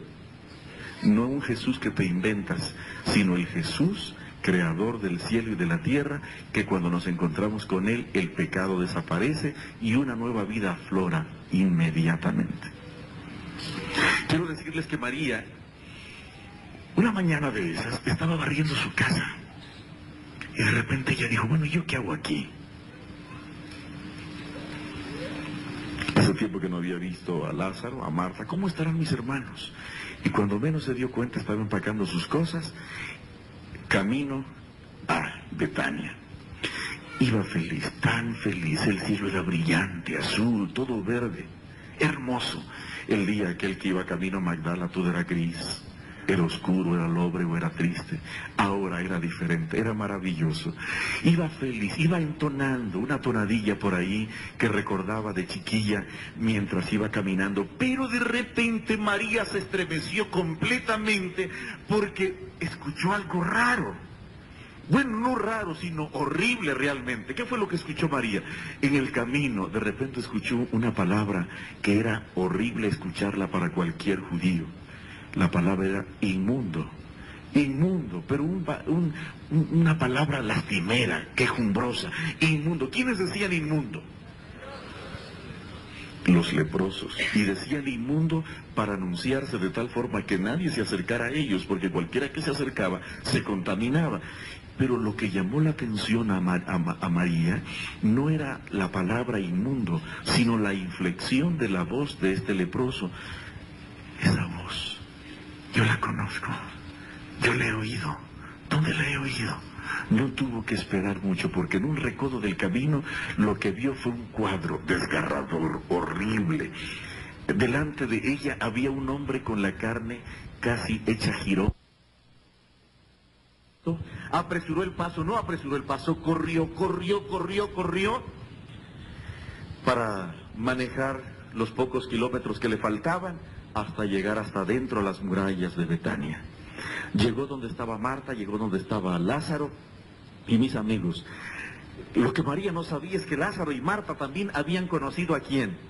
No un Jesús que te inventas, sino el Jesús creador del cielo y de la tierra, que cuando nos encontramos con él, el pecado desaparece y una nueva vida aflora inmediatamente. Quiero decirles que María, una mañana de esas, estaba barriendo su casa. Y de repente ella dijo, bueno, ¿yo qué hago aquí? Hace tiempo que no había visto a Lázaro, a Marta. ¿Cómo estarán mis hermanos? Y cuando menos se dio cuenta, estaba empacando sus cosas, camino a Betania. Iba feliz, tan feliz, el cielo era brillante, azul, todo verde, hermoso. El día aquel que iba camino a Magdala todo era gris, era oscuro, era lóbrego, era triste. Ahora era diferente, era maravilloso. Iba feliz, iba entonando una tonadilla por ahí que recordaba de chiquilla mientras iba caminando. Pero de repente María se estremeció completamente porque escuchó algo raro. Bueno, no raro, sino horrible realmente. ¿Qué fue lo que escuchó María? En el camino, de repente escuchó una palabra que era horrible escucharla para cualquier judío. La palabra era inmundo. Inmundo, pero una palabra lastimera, quejumbrosa. Inmundo. ¿Quiénes decían inmundo? Los leprosos. Y decían inmundo para anunciarse de tal forma que nadie se acercara a ellos, porque cualquiera que se acercaba se contaminaba. Pero lo que llamó la atención a María no era la palabra inmundo, sino la inflexión de la voz de este leproso. Esa voz, yo la conozco, yo la he oído. ¿Dónde la he oído? No tuvo que esperar mucho, porque en un recodo del camino lo que vio fue un cuadro desgarrador, horrible. Delante de ella había un hombre con la carne casi hecha jirón. Apresuró el paso, no apresuró el paso, corrió para manejar los pocos kilómetros que le faltaban hasta llegar hasta dentro a las murallas de Betania. Llegó donde estaba Marta, llegó donde estaba Lázaro, y mis amigos, lo que María no sabía es que Lázaro y Marta también habían conocido ¿a quién?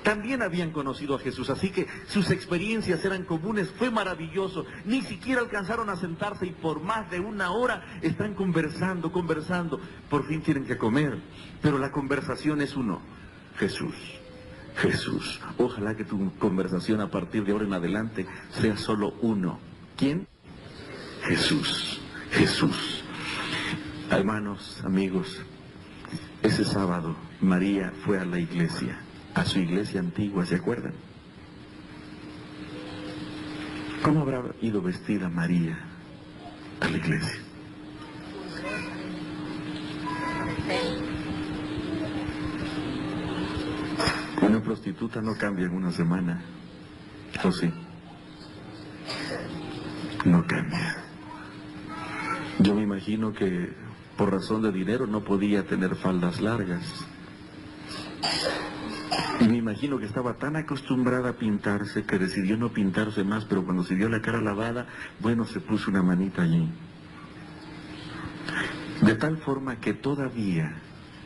También habían conocido a Jesús, así que sus experiencias eran comunes, fue maravilloso. Ni siquiera alcanzaron a sentarse y por más de una hora están conversando. Por fin tienen que comer, pero la conversación es uno: Jesús. Ojalá que tu conversación a partir de ahora en adelante sea solo uno. ¿Quién? Jesús. Hermanos, amigos, ese sábado María fue a la iglesia. A su iglesia antigua, ¿se acuerdan? ¿Cómo habrá ido vestida María a la iglesia? Una prostituta no cambia en una semana, ¿o sí? No cambia. Yo me imagino que por razón de dinero no podía tener faldas largas. Y me imagino que estaba tan acostumbrada a pintarse que decidió no pintarse más, pero cuando se dio la cara lavada, bueno, se puso una manita allí. De tal forma que todavía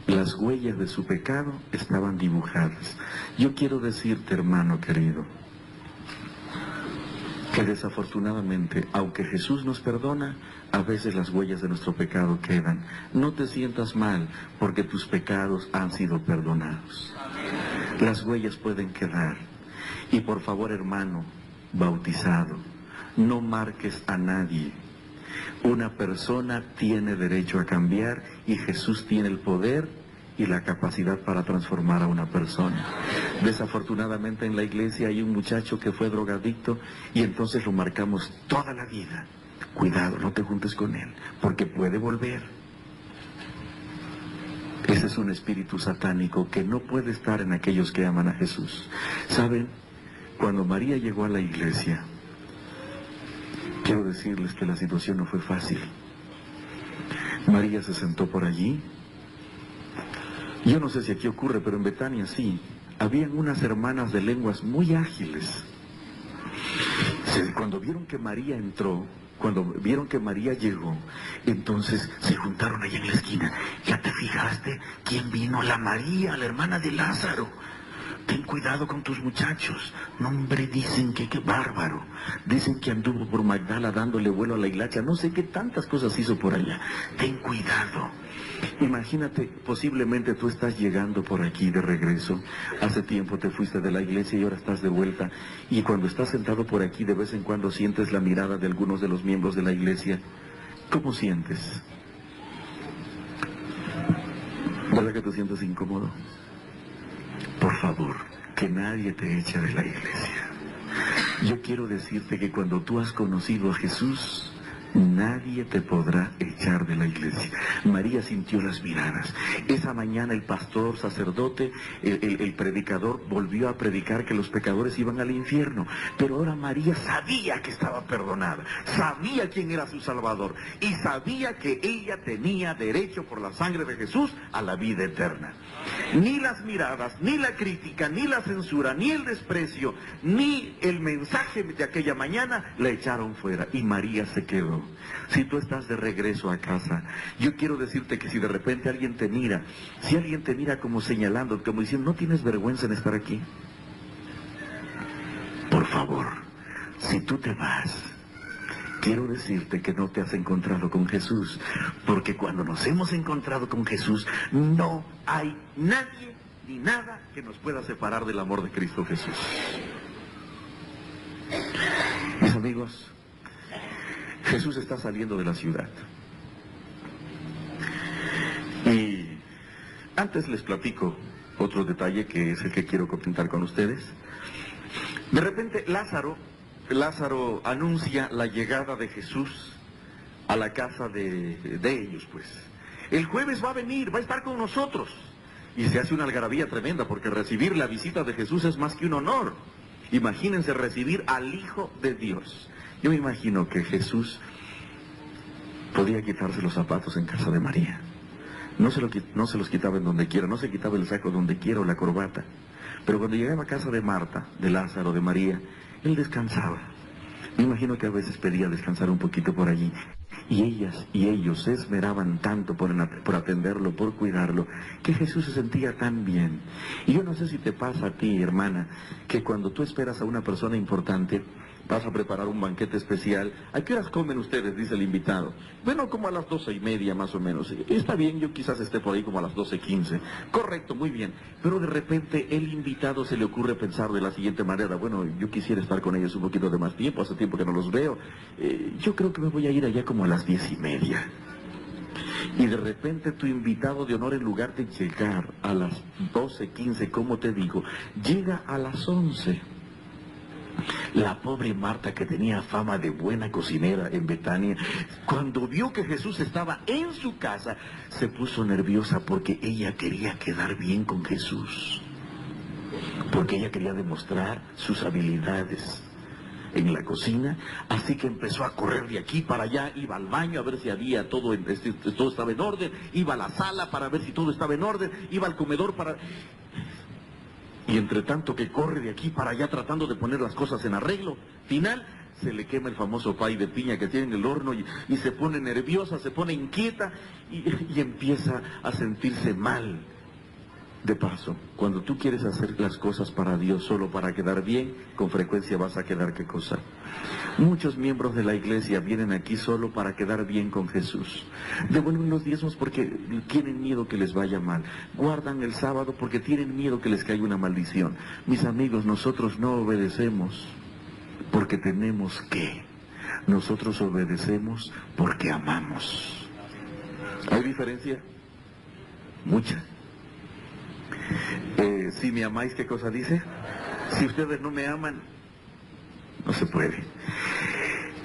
las huellas de su pecado estaban dibujadas. Yo quiero decirte, hermano querido, que desafortunadamente, aunque Jesús nos perdona, a veces las huellas de nuestro pecado quedan. No te sientas mal, porque tus pecados han sido perdonados. Las huellas pueden quedar. Y por favor, hermano bautizado, no marques a nadie. Una persona tiene derecho a cambiar y Jesús tiene el poder y la capacidad para transformar a una persona. Desafortunadamente en la iglesia hay un muchacho que fue drogadicto y entonces lo marcamos toda la vida. Cuidado, no te juntes con él, porque puede volver. Ese es un espíritu satánico que no puede estar en aquellos que aman a Jesús. ¿Saben? Cuando María llegó a la iglesia, quiero decirles que la situación no fue fácil. María se sentó por allí. Yo no sé si aquí ocurre, pero en Betania sí. Habían unas hermanas de lenguas muy ágiles. Cuando vieron que María entró, cuando vieron que María llegó, entonces se juntaron allá en la esquina. ¿Ya te fijaste quién vino? La María, la hermana de Lázaro. Ten cuidado con tus muchachos. No, hombre, dicen que qué bárbaro. Dicen que anduvo por Magdala dándole vuelo a la hilacha. No sé qué tantas cosas hizo por allá. Ten cuidado. Imagínate, posiblemente tú estás llegando por aquí de regreso. Hace tiempo te fuiste de la iglesia y ahora estás de vuelta. Y cuando estás sentado por aquí, de vez en cuando sientes la mirada de algunos de los miembros de la iglesia. ¿Cómo sientes? ¿Verdad que te sientes incómodo? Por favor, que nadie te eche de la iglesia. Yo quiero decirte que cuando tú has conocido a Jesús, nadie te podrá echar de la iglesia. María sintió las miradas. Esa mañana el pastor, sacerdote, el predicador volvió a predicar que los pecadores iban al infierno. Pero ahora María sabía que estaba perdonada, sabía quién era su Salvador y sabía que ella tenía derecho por la sangre de Jesús a la vida eterna. Ni las miradas, ni la crítica, ni la censura, ni el desprecio, ni el mensaje de aquella mañana la echaron fuera y María se quedó. Si tú estás de regreso a casa, yo quiero decirte que si de repente alguien te mira, si alguien te mira como señalando, como diciendo, ¿no tienes vergüenza en estar aquí? Por favor, si tú te vas, quiero decirte que no te has encontrado con Jesús, porque cuando nos hemos encontrado con Jesús, no hay nadie ni nada que nos pueda separar del amor de Cristo Jesús. Mis amigos, Jesús está saliendo de la ciudad. Y antes les platico otro detalle que es el que quiero comentar con ustedes. De repente Lázaro anuncia la llegada de Jesús a la casa de ellos, pues. El jueves va a venir, va a estar con nosotros. Y se hace una algarabía tremenda, porque recibir la visita de Jesús es más que un honor. Imagínense recibir al Hijo de Dios. Yo me imagino que Jesús podía quitarse los zapatos en casa de María. No se los quitaba en donde quiera, no se quitaba el saco donde quiera o la corbata. Pero cuando llegaba a casa de Marta, de Lázaro, de María, él descansaba. Me imagino que a veces pedía descansar un poquito por allí. Y ellas y ellos se esmeraban tanto por atenderlo, por cuidarlo, que Jesús se sentía tan bien. Y yo no sé si te pasa a ti, hermana, que cuando tú esperas a una persona importante, vas a preparar un banquete especial. ¿A qué horas comen ustedes?, dice el invitado. Bueno, como a las 12:30 más o menos. Está bien, yo quizás esté por ahí como a las 12:15. Correcto, muy bien. Pero de repente el invitado se le ocurre pensar de la siguiente manera: bueno, yo quisiera estar con ellos un poquito de más tiempo, hace tiempo que no los veo. Yo creo que me voy a ir allá como a las 10:30. Y de repente tu invitado de honor, en lugar de llegar a las 12:15, como te digo, llega a las 11. La pobre Marta, que tenía fama de buena cocinera en Betania, cuando vio que Jesús estaba en su casa, se puso nerviosa porque ella quería quedar bien con Jesús. Porque ella quería demostrar sus habilidades en la cocina, así que empezó a correr de aquí para allá, iba al baño a ver si había todo estaba en orden, iba a la sala para ver si todo estaba en orden, iba al comedor para... Y entre tanto que corre de aquí para allá tratando de poner las cosas en arreglo, final se le quema el famoso pay de piña que tiene en el horno y se pone nerviosa, se pone inquieta y empieza a sentirse mal. De paso, cuando tú quieres hacer las cosas para Dios solo para quedar bien, con frecuencia vas a quedar ¿qué cosa? Muchos miembros de la iglesia vienen aquí solo para quedar bien con Jesús. Devuelven los diezmos porque tienen miedo que les vaya mal. Guardan el sábado porque tienen miedo que les caiga una maldición. Mis amigos, nosotros no obedecemos porque tenemos que. Nosotros obedecemos porque amamos. ¿Hay diferencia? Mucha. Si me amáis, ¿qué cosa dice? Si ustedes no me aman, no se puede.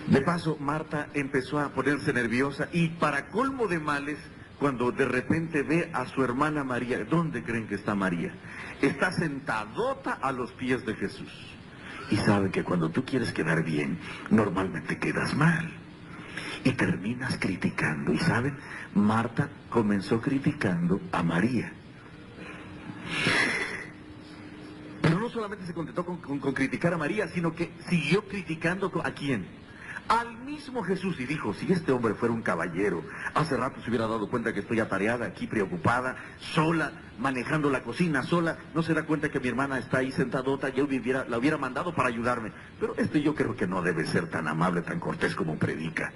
De paso, Marta empezó a ponerse nerviosa y para colmo de males, cuando de repente ve a su hermana María, ¿dónde creen que está María? Está sentadota a los pies de Jesús. Y saben que cuando tú quieres quedar bien, normalmente quedas mal. Y terminas criticando. Y saben, Marta comenzó criticando a María. Pero no solamente se contentó con criticar a María, sino que siguió criticando ¿a quién? Al mismo Jesús. Y dijo: si este hombre fuera un caballero, hace rato se hubiera dado cuenta que estoy atareada aquí, preocupada, sola, manejando la cocina sola. No se da cuenta que mi hermana está ahí sentadota, yo la hubiera mandado para ayudarme. Pero yo creo que no debe ser tan amable, tan cortés como predica.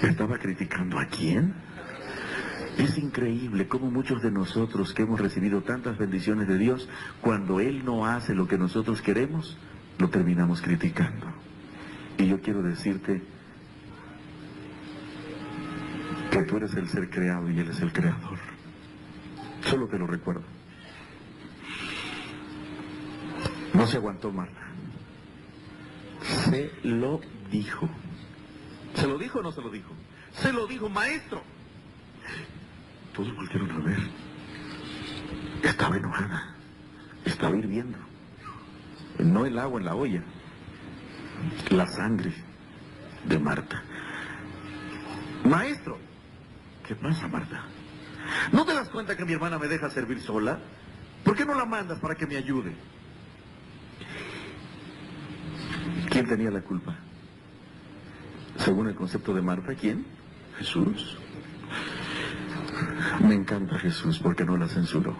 ¿Estaba criticando a quién? Es increíble cómo muchos de nosotros que hemos recibido tantas bendiciones de Dios, cuando Él no hace lo que nosotros queremos, lo terminamos criticando. Y yo quiero decirte que tú eres el ser creado y Él es el creador. Solo te lo recuerdo. No se aguantó Marta. Se lo dijo. ¿Se lo dijo o no se lo dijo? Se lo dijo, maestro. Todos volvieron a ver. Estaba enojada. Estaba hirviendo. No el agua en la olla. La sangre de Marta. Maestro. ¿Qué pasa, Marta? ¿No te das cuenta que mi hermana me deja servir sola? ¿Por qué no la mandas para que me ayude? ¿Quién tenía la culpa? Según el concepto de Marta, ¿quién? Jesús. Me encanta Jesús porque no la censuró.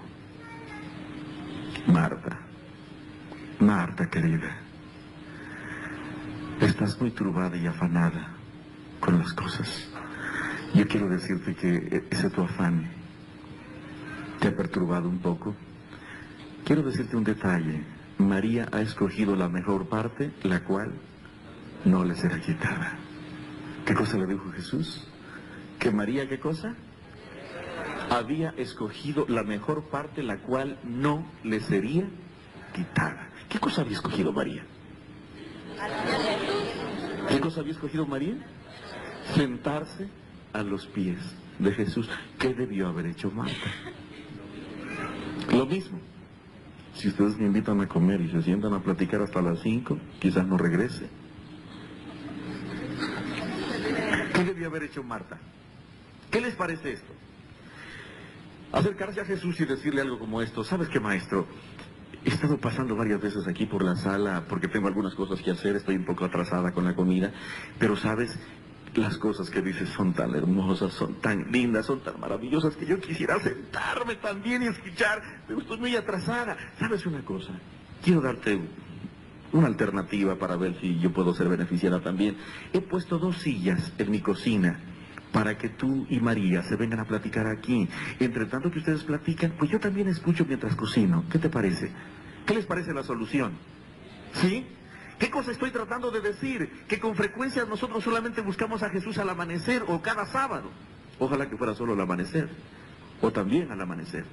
Marta, Marta querida, estás muy turbada y afanada con las cosas. Yo quiero decirte que ese tu afán te ha perturbado un poco. Quiero decirte un detalle. María ha escogido la mejor parte, la cual no le será quitada. ¿Qué cosa le dijo Jesús? ¿Que María qué cosa? Había escogido la mejor parte, la cual no le sería quitada. ¿Qué cosa había escogido María? ¿Qué cosa había escogido María? Sentarse a los pies de Jesús. ¿Qué debió haber hecho Marta? Lo mismo. Si ustedes me invitan a comer y se sientan a platicar hasta las 5, quizás no regrese. ¿Qué debió haber hecho Marta? ¿Qué les parece esto? Acercarse a Jesús y decirle algo como esto. ¿Sabes qué, maestro? He estado pasando varias veces aquí por la sala porque tengo algunas cosas que hacer, estoy un poco atrasada con la comida, pero ¿sabes? Las cosas que dices son tan hermosas, son tan lindas, son tan maravillosas que yo quisiera sentarme también y escuchar, pero estoy muy atrasada. ¿Sabes una cosa? Quiero darte una alternativa para ver si yo puedo ser beneficiada también. He puesto 2 sillas en mi cocina para que tú y María se vengan a platicar aquí. Entre tanto que ustedes platican, pues yo también escucho mientras cocino. ¿Qué te parece? ¿Qué les parece la solución? ¿Sí? ¿Qué cosa estoy tratando de decir? Que con frecuencia nosotros solamente buscamos a Jesús al amanecer o cada sábado. Ojalá que fuera solo al amanecer, o también al amanecer.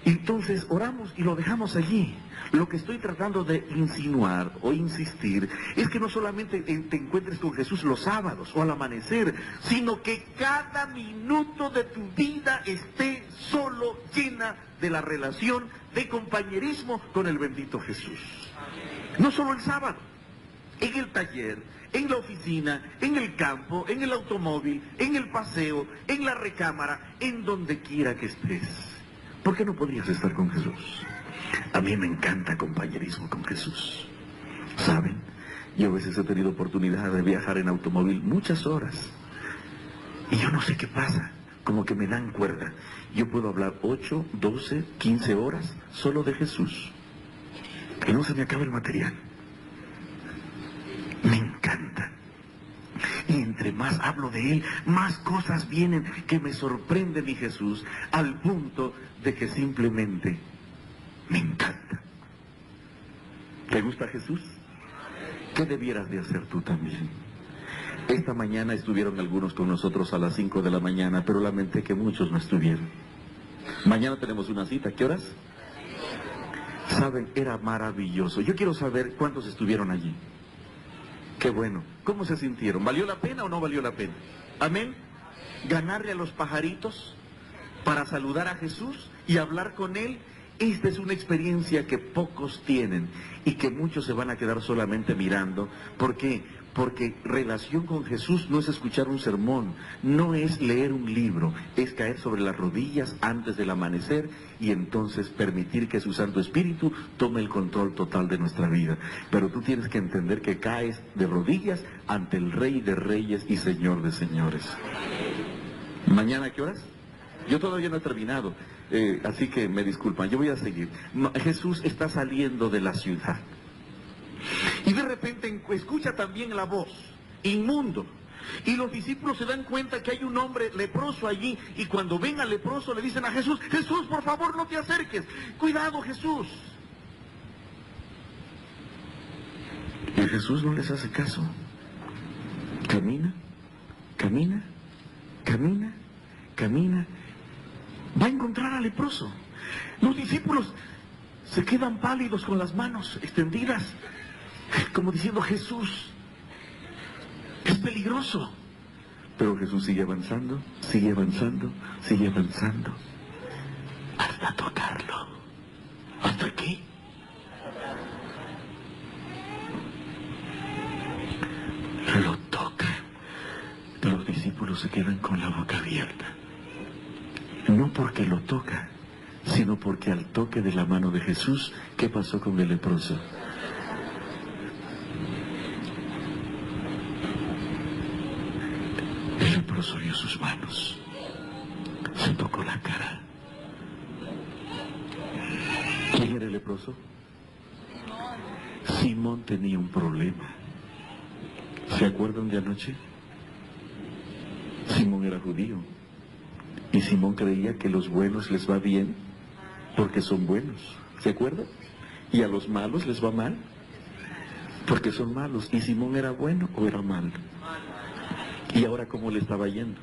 Entonces oramos y lo dejamos allí. Lo que estoy tratando de insinuar o insistir es que no solamente te encuentres con Jesús los sábados o al amanecer, sino que cada minuto de tu vida esté solo llena de la relación de compañerismo con el bendito Jesús. No solo el sábado, en el taller, en la oficina, en el campo, en el automóvil, en el paseo, en la recámara, en donde quiera que estés. ¿Por qué no podrías estar con Jesús? A mí me encanta compañerismo con Jesús. ¿Saben? Yo a veces he tenido oportunidad de viajar en automóvil muchas horas. Y yo no sé qué pasa, como que me dan cuerda. Yo puedo hablar 8, 12, 15 horas solo de Jesús. Que no se me acabe el material. Me encanta. Y entre más hablo de Él, más cosas vienen que me sorprende mi Jesús, al punto de que simplemente me encanta. ¿Te gusta Jesús? ¿Qué debieras de hacer tú también? Esta mañana estuvieron algunos con nosotros a las 5 de la mañana, pero lamenté que muchos no estuvieron. Mañana tenemos una cita, ¿qué horas? Saben, era maravilloso. Yo quiero saber cuántos estuvieron allí. Qué bueno. ¿Cómo se sintieron? ¿Valió la pena o no valió la pena? Amén. Ganarle a los pajaritos para saludar a Jesús y hablar con Él. Esta es una experiencia que pocos tienen y que muchos se van a quedar solamente mirando. ¿Por qué? Porque relación con Jesús no es escuchar un sermón, no es leer un libro, es caer sobre las rodillas antes del amanecer y entonces permitir que su Santo Espíritu tome el control total de nuestra vida. Pero tú tienes que entender que caes de rodillas ante el Rey de Reyes y Señor de Señores. ¿Mañana a qué horas? Yo todavía no he terminado, así que me disculpan, yo voy a seguir. Jesús está saliendo de la ciudad. Y de repente escucha también la voz, inmundo. Y los discípulos se dan cuenta que hay un hombre leproso allí. Y cuando ven al leproso le dicen a Jesús: Jesús, por favor, no te acerques. Cuidado, Jesús. Y Jesús no les hace caso. Camina, camina, camina, camina. Va a encontrar al leproso. Los discípulos se quedan pálidos con las manos extendidas, como diciendo: Jesús, es peligroso. peligroso. Pero Jesús sigue avanzando, sigue avanzando, sigue avanzando, hasta tocarlo. ¿Hasta aquí? Lo toca. Los discípulos se quedan con la boca abierta. No porque lo toca, sino porque al toque de la mano de Jesús, ¿qué pasó con el leproso? El leproso vio sus manos, se tocó la cara. ¿Quién era el leproso? Simón tenía un problema. ¿Se acuerdan de anoche? Simón era judío. Y Simón creía que a los buenos les va bien porque son buenos. ¿Se acuerdan? Y a los malos les va mal porque son malos. ¿Y Simón era bueno o era malo? ¿Y ahora cómo le estaba yendo?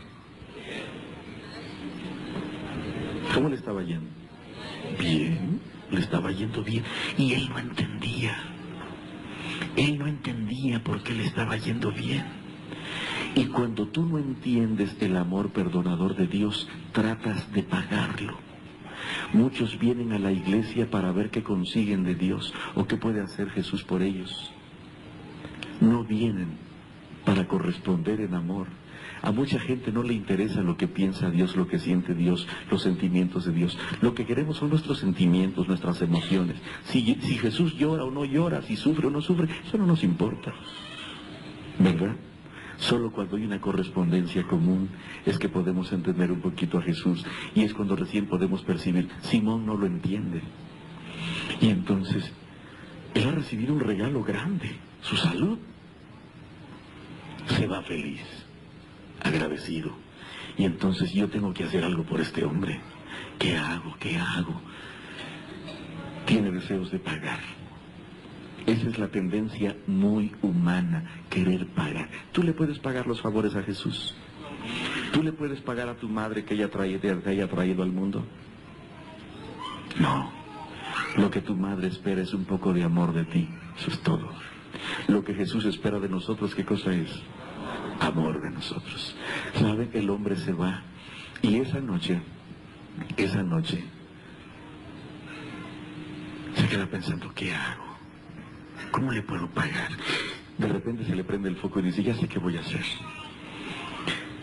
¿Cómo le estaba yendo? Bien, le estaba yendo bien. Y él no entendía. Él no entendía por qué le estaba yendo bien. Y cuando tú no entiendes el amor perdonador de Dios, tratas de pagarlo. Muchos vienen a la iglesia para ver qué consiguen de Dios o qué puede hacer Jesús por ellos. No vienen para corresponder en amor. A mucha gente no le interesa lo que piensa Dios, lo que siente Dios, los sentimientos de Dios. Lo que queremos son nuestros sentimientos, nuestras emociones. Si Jesús llora o no llora, si sufre o no sufre, eso no nos importa. ¿Verdad? Solo cuando hay una correspondencia común es que podemos entender un poquito a Jesús, y es cuando recién podemos percibir. Simón no lo entiende. Y entonces, él ha recibido un regalo grande, su salud. Se va feliz, agradecido. Y entonces yo tengo que hacer algo por este hombre. ¿Qué hago? ¿Qué hago? Tiene deseos de pagar. Esa es la tendencia muy humana, querer pagar. ¿Tú le puedes pagar los favores a Jesús? ¿Tú le puedes pagar a tu madre que te haya traído al mundo? No. Lo que tu madre espera es un poco de amor de ti. Eso es todo. Lo que Jesús espera de nosotros, ¿qué cosa es? Amor de nosotros. ¿Saben? El hombre se va. Y esa noche, se queda pensando, ¿qué hago? ¿Cómo le puedo pagar? De repente se le prende el foco y dice, ya sé qué voy a hacer.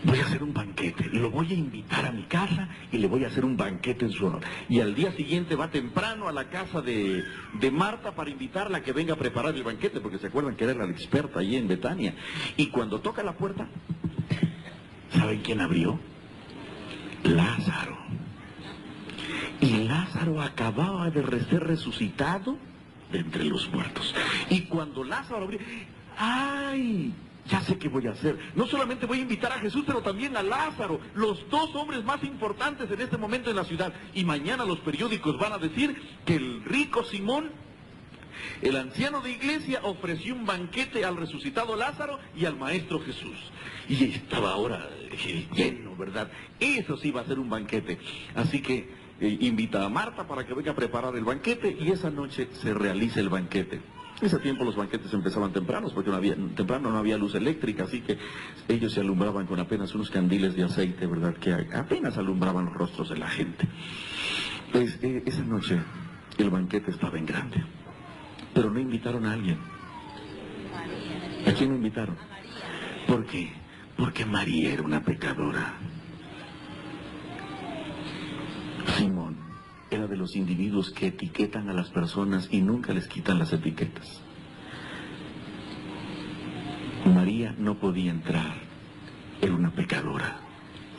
Voy a hacer un banquete, lo voy a invitar a mi casa y le voy a hacer un banquete en su honor. Y al día siguiente va temprano a la casa de Marta para invitarla a que venga a preparar el banquete, porque se acuerdan que era la experta allí en Betania. Y cuando toca la puerta, ¿saben quién abrió? Lázaro. Y Lázaro acababa de ser resucitado de entre los muertos. Y cuando Lázaro abrió, ¡ay! Ya sé qué voy a hacer. No solamente voy a invitar a Jesús, pero también a Lázaro, los dos hombres más importantes en este momento en la ciudad. Y mañana los periódicos van a decir que el rico Simón, el anciano de iglesia, ofreció un banquete al resucitado Lázaro y al maestro Jesús. Y estaba ahora lleno, ¿verdad? Eso sí va a ser un banquete. Así que invita a Marta para que venga a preparar el banquete, y esa noche se realiza el banquete. En ese tiempo los banquetes empezaban tempranos, porque temprano no había luz eléctrica, así que ellos se alumbraban con apenas unos candiles de aceite, ¿verdad? Que apenas alumbraban los rostros de la gente. Pues esa noche el banquete estaba en grande, pero no invitaron a alguien. ¿A quién no invitaron? ¿Por qué? Porque María era una pecadora. Simón era de los individuos que etiquetan a las personas y nunca les quitan las etiquetas. María no podía entrar, era una pecadora.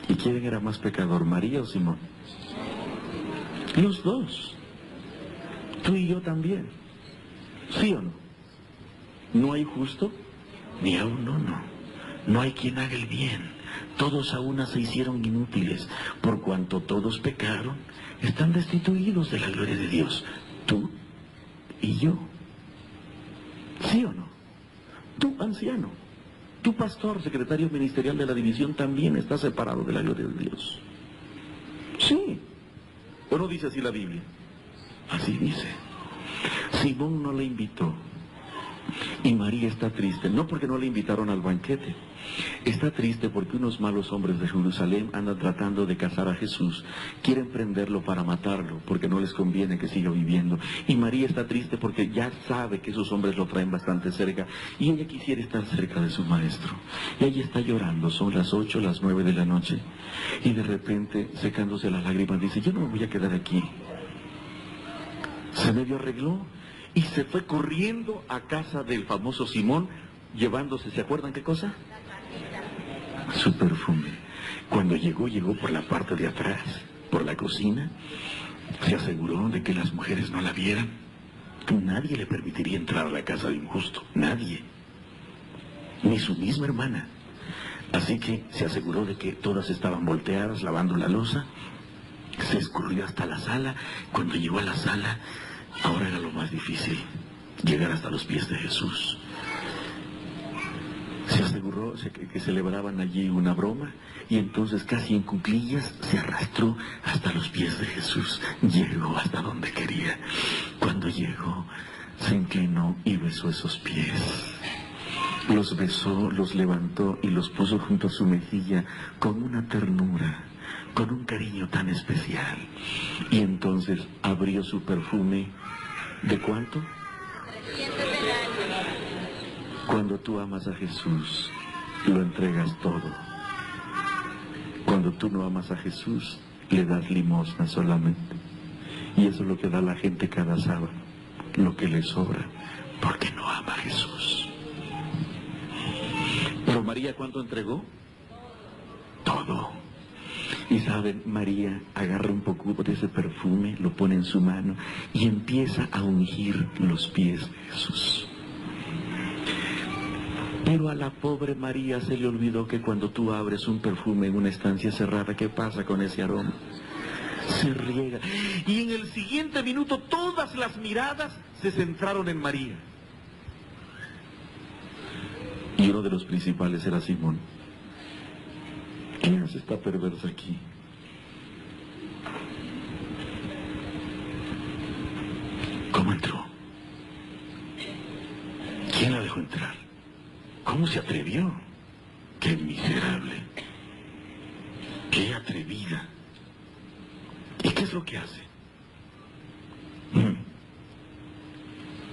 ¿Y quién era más pecador, María o Simón? Los dos. Tú y yo también. ¿Sí o no? No hay justo, ni a uno no. No hay quien haga el bien. Todos a una se hicieron inútiles. Por cuanto todos pecaron, están destituidos de la gloria de Dios. Tú y yo. ¿Sí o no? Tú, anciano. Tu pastor, secretario ministerial de la división, también está separado de la gloria de Dios. Sí. ¿O no dice así la Biblia? Así dice. Simón no le invitó. Y María está triste, no porque no le invitaron al banquete, Está triste porque unos malos hombres de Jerusalén andan tratando de cazar a Jesús. Quieren prenderlo para matarlo, porque no les conviene que siga viviendo. Y María está triste porque ya sabe que esos hombres lo traen bastante cerca, y ella quisiera estar cerca de su maestro. Y ella está llorando, son las 8, las 9 de la noche, y de repente, secándose las lágrimas, dice, yo no me voy a quedar aquí. Se medio arregló y se fue corriendo a casa del famoso Simón, llevándose, ¿se acuerdan qué cosa? Su perfume. Cuando llegó por la parte de atrás, por la cocina, se aseguró de que las mujeres no la vieran. Nadie le permitiría entrar a la casa de un justo, nadie, ni su misma hermana. Así que se aseguró de que todas estaban volteadas, lavando la loza. Se escurrió hasta la sala. Cuando llegó a la sala, ahora era lo más difícil, llegar hasta los pies de Jesús. Se aseguró que celebraban allí una broma, y entonces casi en cuclillas se arrastró hasta los pies de Jesús. Llegó hasta donde quería. Cuando llegó, se inclinó y besó esos pies. Los besó, los levantó y los puso junto a su mejilla con una ternura, con un cariño tan especial. Y entonces abrió su perfume. ¿De cuánto? 300 denarios. Cuando tú amas a Jesús, lo entregas todo. Cuando tú no amas a Jesús, le das limosna solamente. Y eso es lo que da la gente cada sábado, lo que le sobra, porque no ama a Jesús. Pero María, ¿cuánto entregó? Todo. Y saben, María agarra un poco de ese perfume, lo pone en su mano y empieza a ungir los pies de Jesús. Pero a la pobre María se le olvidó que cuando tú abres un perfume en una estancia cerrada, ¿qué pasa con ese aroma? Se riega. Y en el siguiente minuto todas las miradas se centraron en María. Y uno de los principales era Simón. ¿Quién hace esta perversa aquí? ¿Cómo entró? ¿Quién la dejó entrar? ¿Cómo se atrevió? ¡Qué miserable! ¡Qué atrevida! ¿Y qué es lo que hace?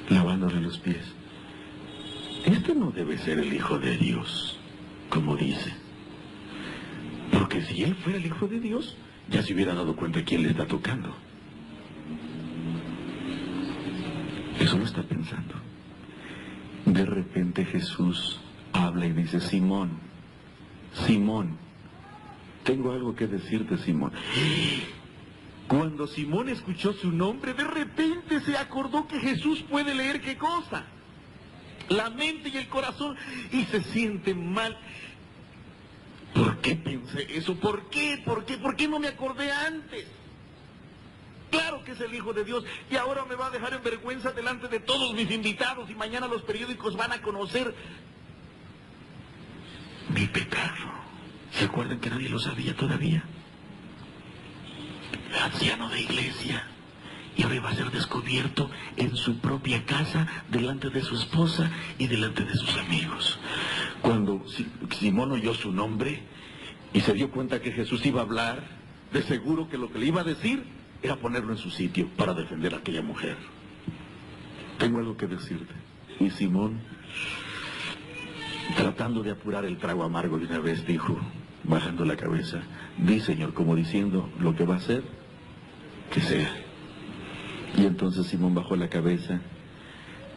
Lavándole los pies. Este no debe ser el Hijo de Dios, como dice. Porque si él fuera el Hijo de Dios, ya se hubiera dado cuenta de quién le está tocando. Eso lo está pensando. De repente Jesús habla y dice, Simón, Simón, tengo algo que decirte, Simón. Cuando Simón escuchó su nombre, de repente se acordó que Jesús puede leer qué cosa, la mente y el corazón, y se siente mal. ¿Por qué pensé eso? ¿Por qué? ¿Por qué? ¿Por qué no me acordé antes? Claro que es el Hijo de Dios, y ahora me va a dejar en vergüenza delante de todos mis invitados, y mañana los periódicos van a conocer mi pecado. ¿Se acuerdan que nadie lo sabía todavía? Anciano de iglesia, y ahora va a ser descubierto en su propia casa, delante de su esposa y delante de sus amigos. Cuando Simón oyó su nombre y se dio cuenta que Jesús iba a hablar, de seguro que lo que le iba a decir era ponerlo en su sitio para defender a aquella mujer. Tengo algo que decirte. Y Simón, tratando de apurar el trago amargo de una vez, dijo, bajando la cabeza, di, Señor, como diciendo, lo que va a hacer, que sea. Y entonces Simón bajó la cabeza.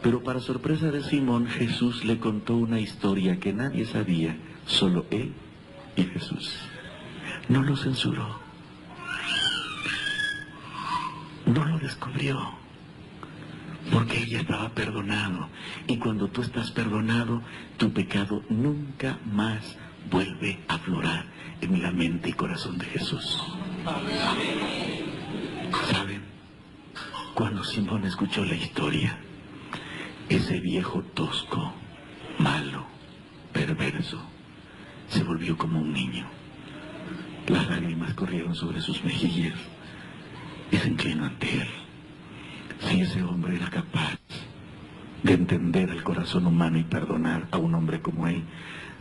Pero para sorpresa de Simón, Jesús le contó una historia que nadie sabía, solo él y Jesús. No lo censuró. No lo descubrió, porque ella estaba perdonado. Y cuando tú estás perdonado, tu pecado nunca más vuelve a aflorar en la mente y corazón de Jesús. ¿Saben? Cuando Simón escuchó la historia, ese viejo tosco, malo, perverso, se volvió como un niño. Las lágrimas corrieron sobre sus mejillas y se inclinó ante él. Si ese hombre era capaz de entender el corazón humano y perdonar a un hombre como él,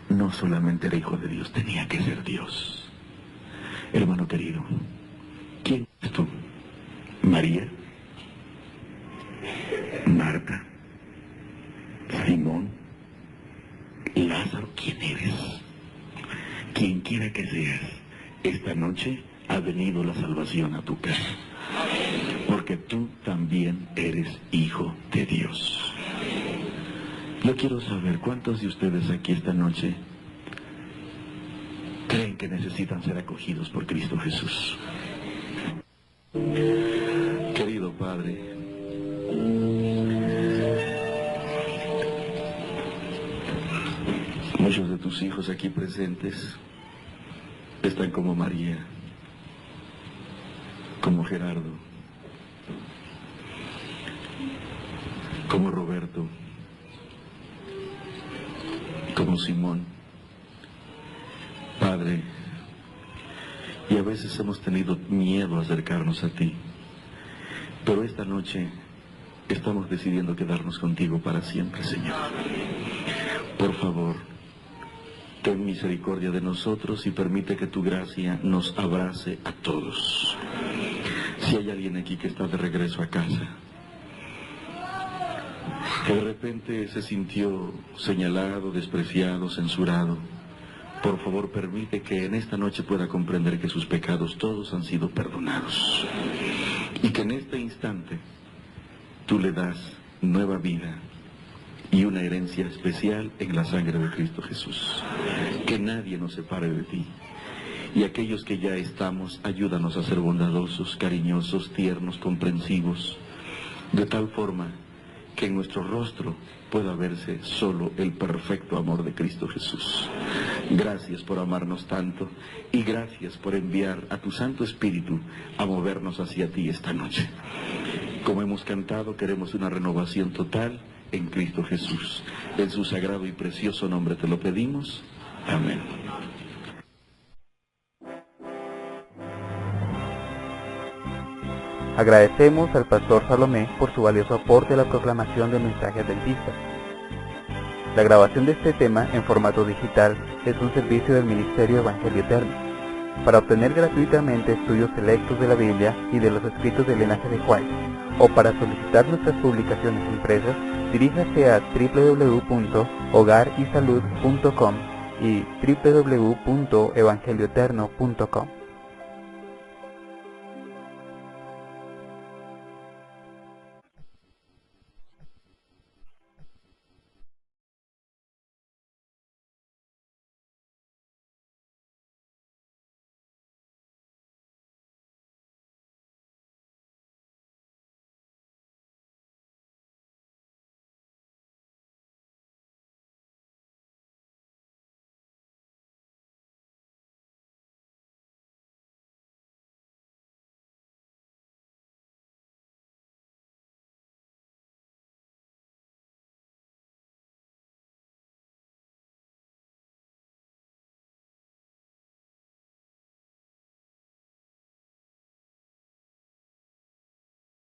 no solamente era hijo de Dios, tenía que ser Dios. Hermano querido, ¿quién es tú? ¿María? ¿Marta? ¿Simón? ¿Lázaro? ¿Quién eres? Quien quiera que seas, esta noche ha venido la salvación a tu casa. Porque tú también eres hijo de Dios. Yo quiero saber cuántos de ustedes aquí esta noche creen que necesitan ser acogidos por Cristo Jesús. Querido Padre, muchos de tus hijos aquí presentes están como María, como Gerardo, como Roberto, como Simón. Padre, y a veces hemos tenido miedo a acercarnos a ti, pero esta noche estamos decidiendo quedarnos contigo para siempre, Señor. Por favor, ten misericordia de nosotros y permite que tu gracia nos abrace a todos. Si hay alguien aquí que está de regreso a casa, que de repente se sintió señalado, despreciado, censurado, por favor permite que en esta noche pueda comprender que sus pecados todos han sido perdonados y que en este instante tú le das nueva vida y una herencia especial en la sangre de Cristo Jesús. Que nadie nos separe de ti. Y aquellos que ya estamos, ayúdanos a ser bondadosos, cariñosos, tiernos, comprensivos, de tal forma que en nuestro rostro pueda verse solo el perfecto amor de Cristo Jesús. Gracias por amarnos tanto y gracias por enviar a tu Santo Espíritu a movernos hacia ti esta noche. Como hemos cantado, queremos una renovación total en Cristo Jesús. En su sagrado y precioso nombre te lo pedimos. Amén. Agradecemos al pastor Salomé por su valioso aporte a la proclamación del mensaje adventista. La grabación de este tema en formato digital es un servicio del Ministerio Evangelio Eterno. Para obtener gratuitamente estudios selectos de la Biblia y de los escritos del linaje de White, o para solicitar nuestras publicaciones impresas, diríjase a www.hogarysalud.com y www.evangelioeterno.com.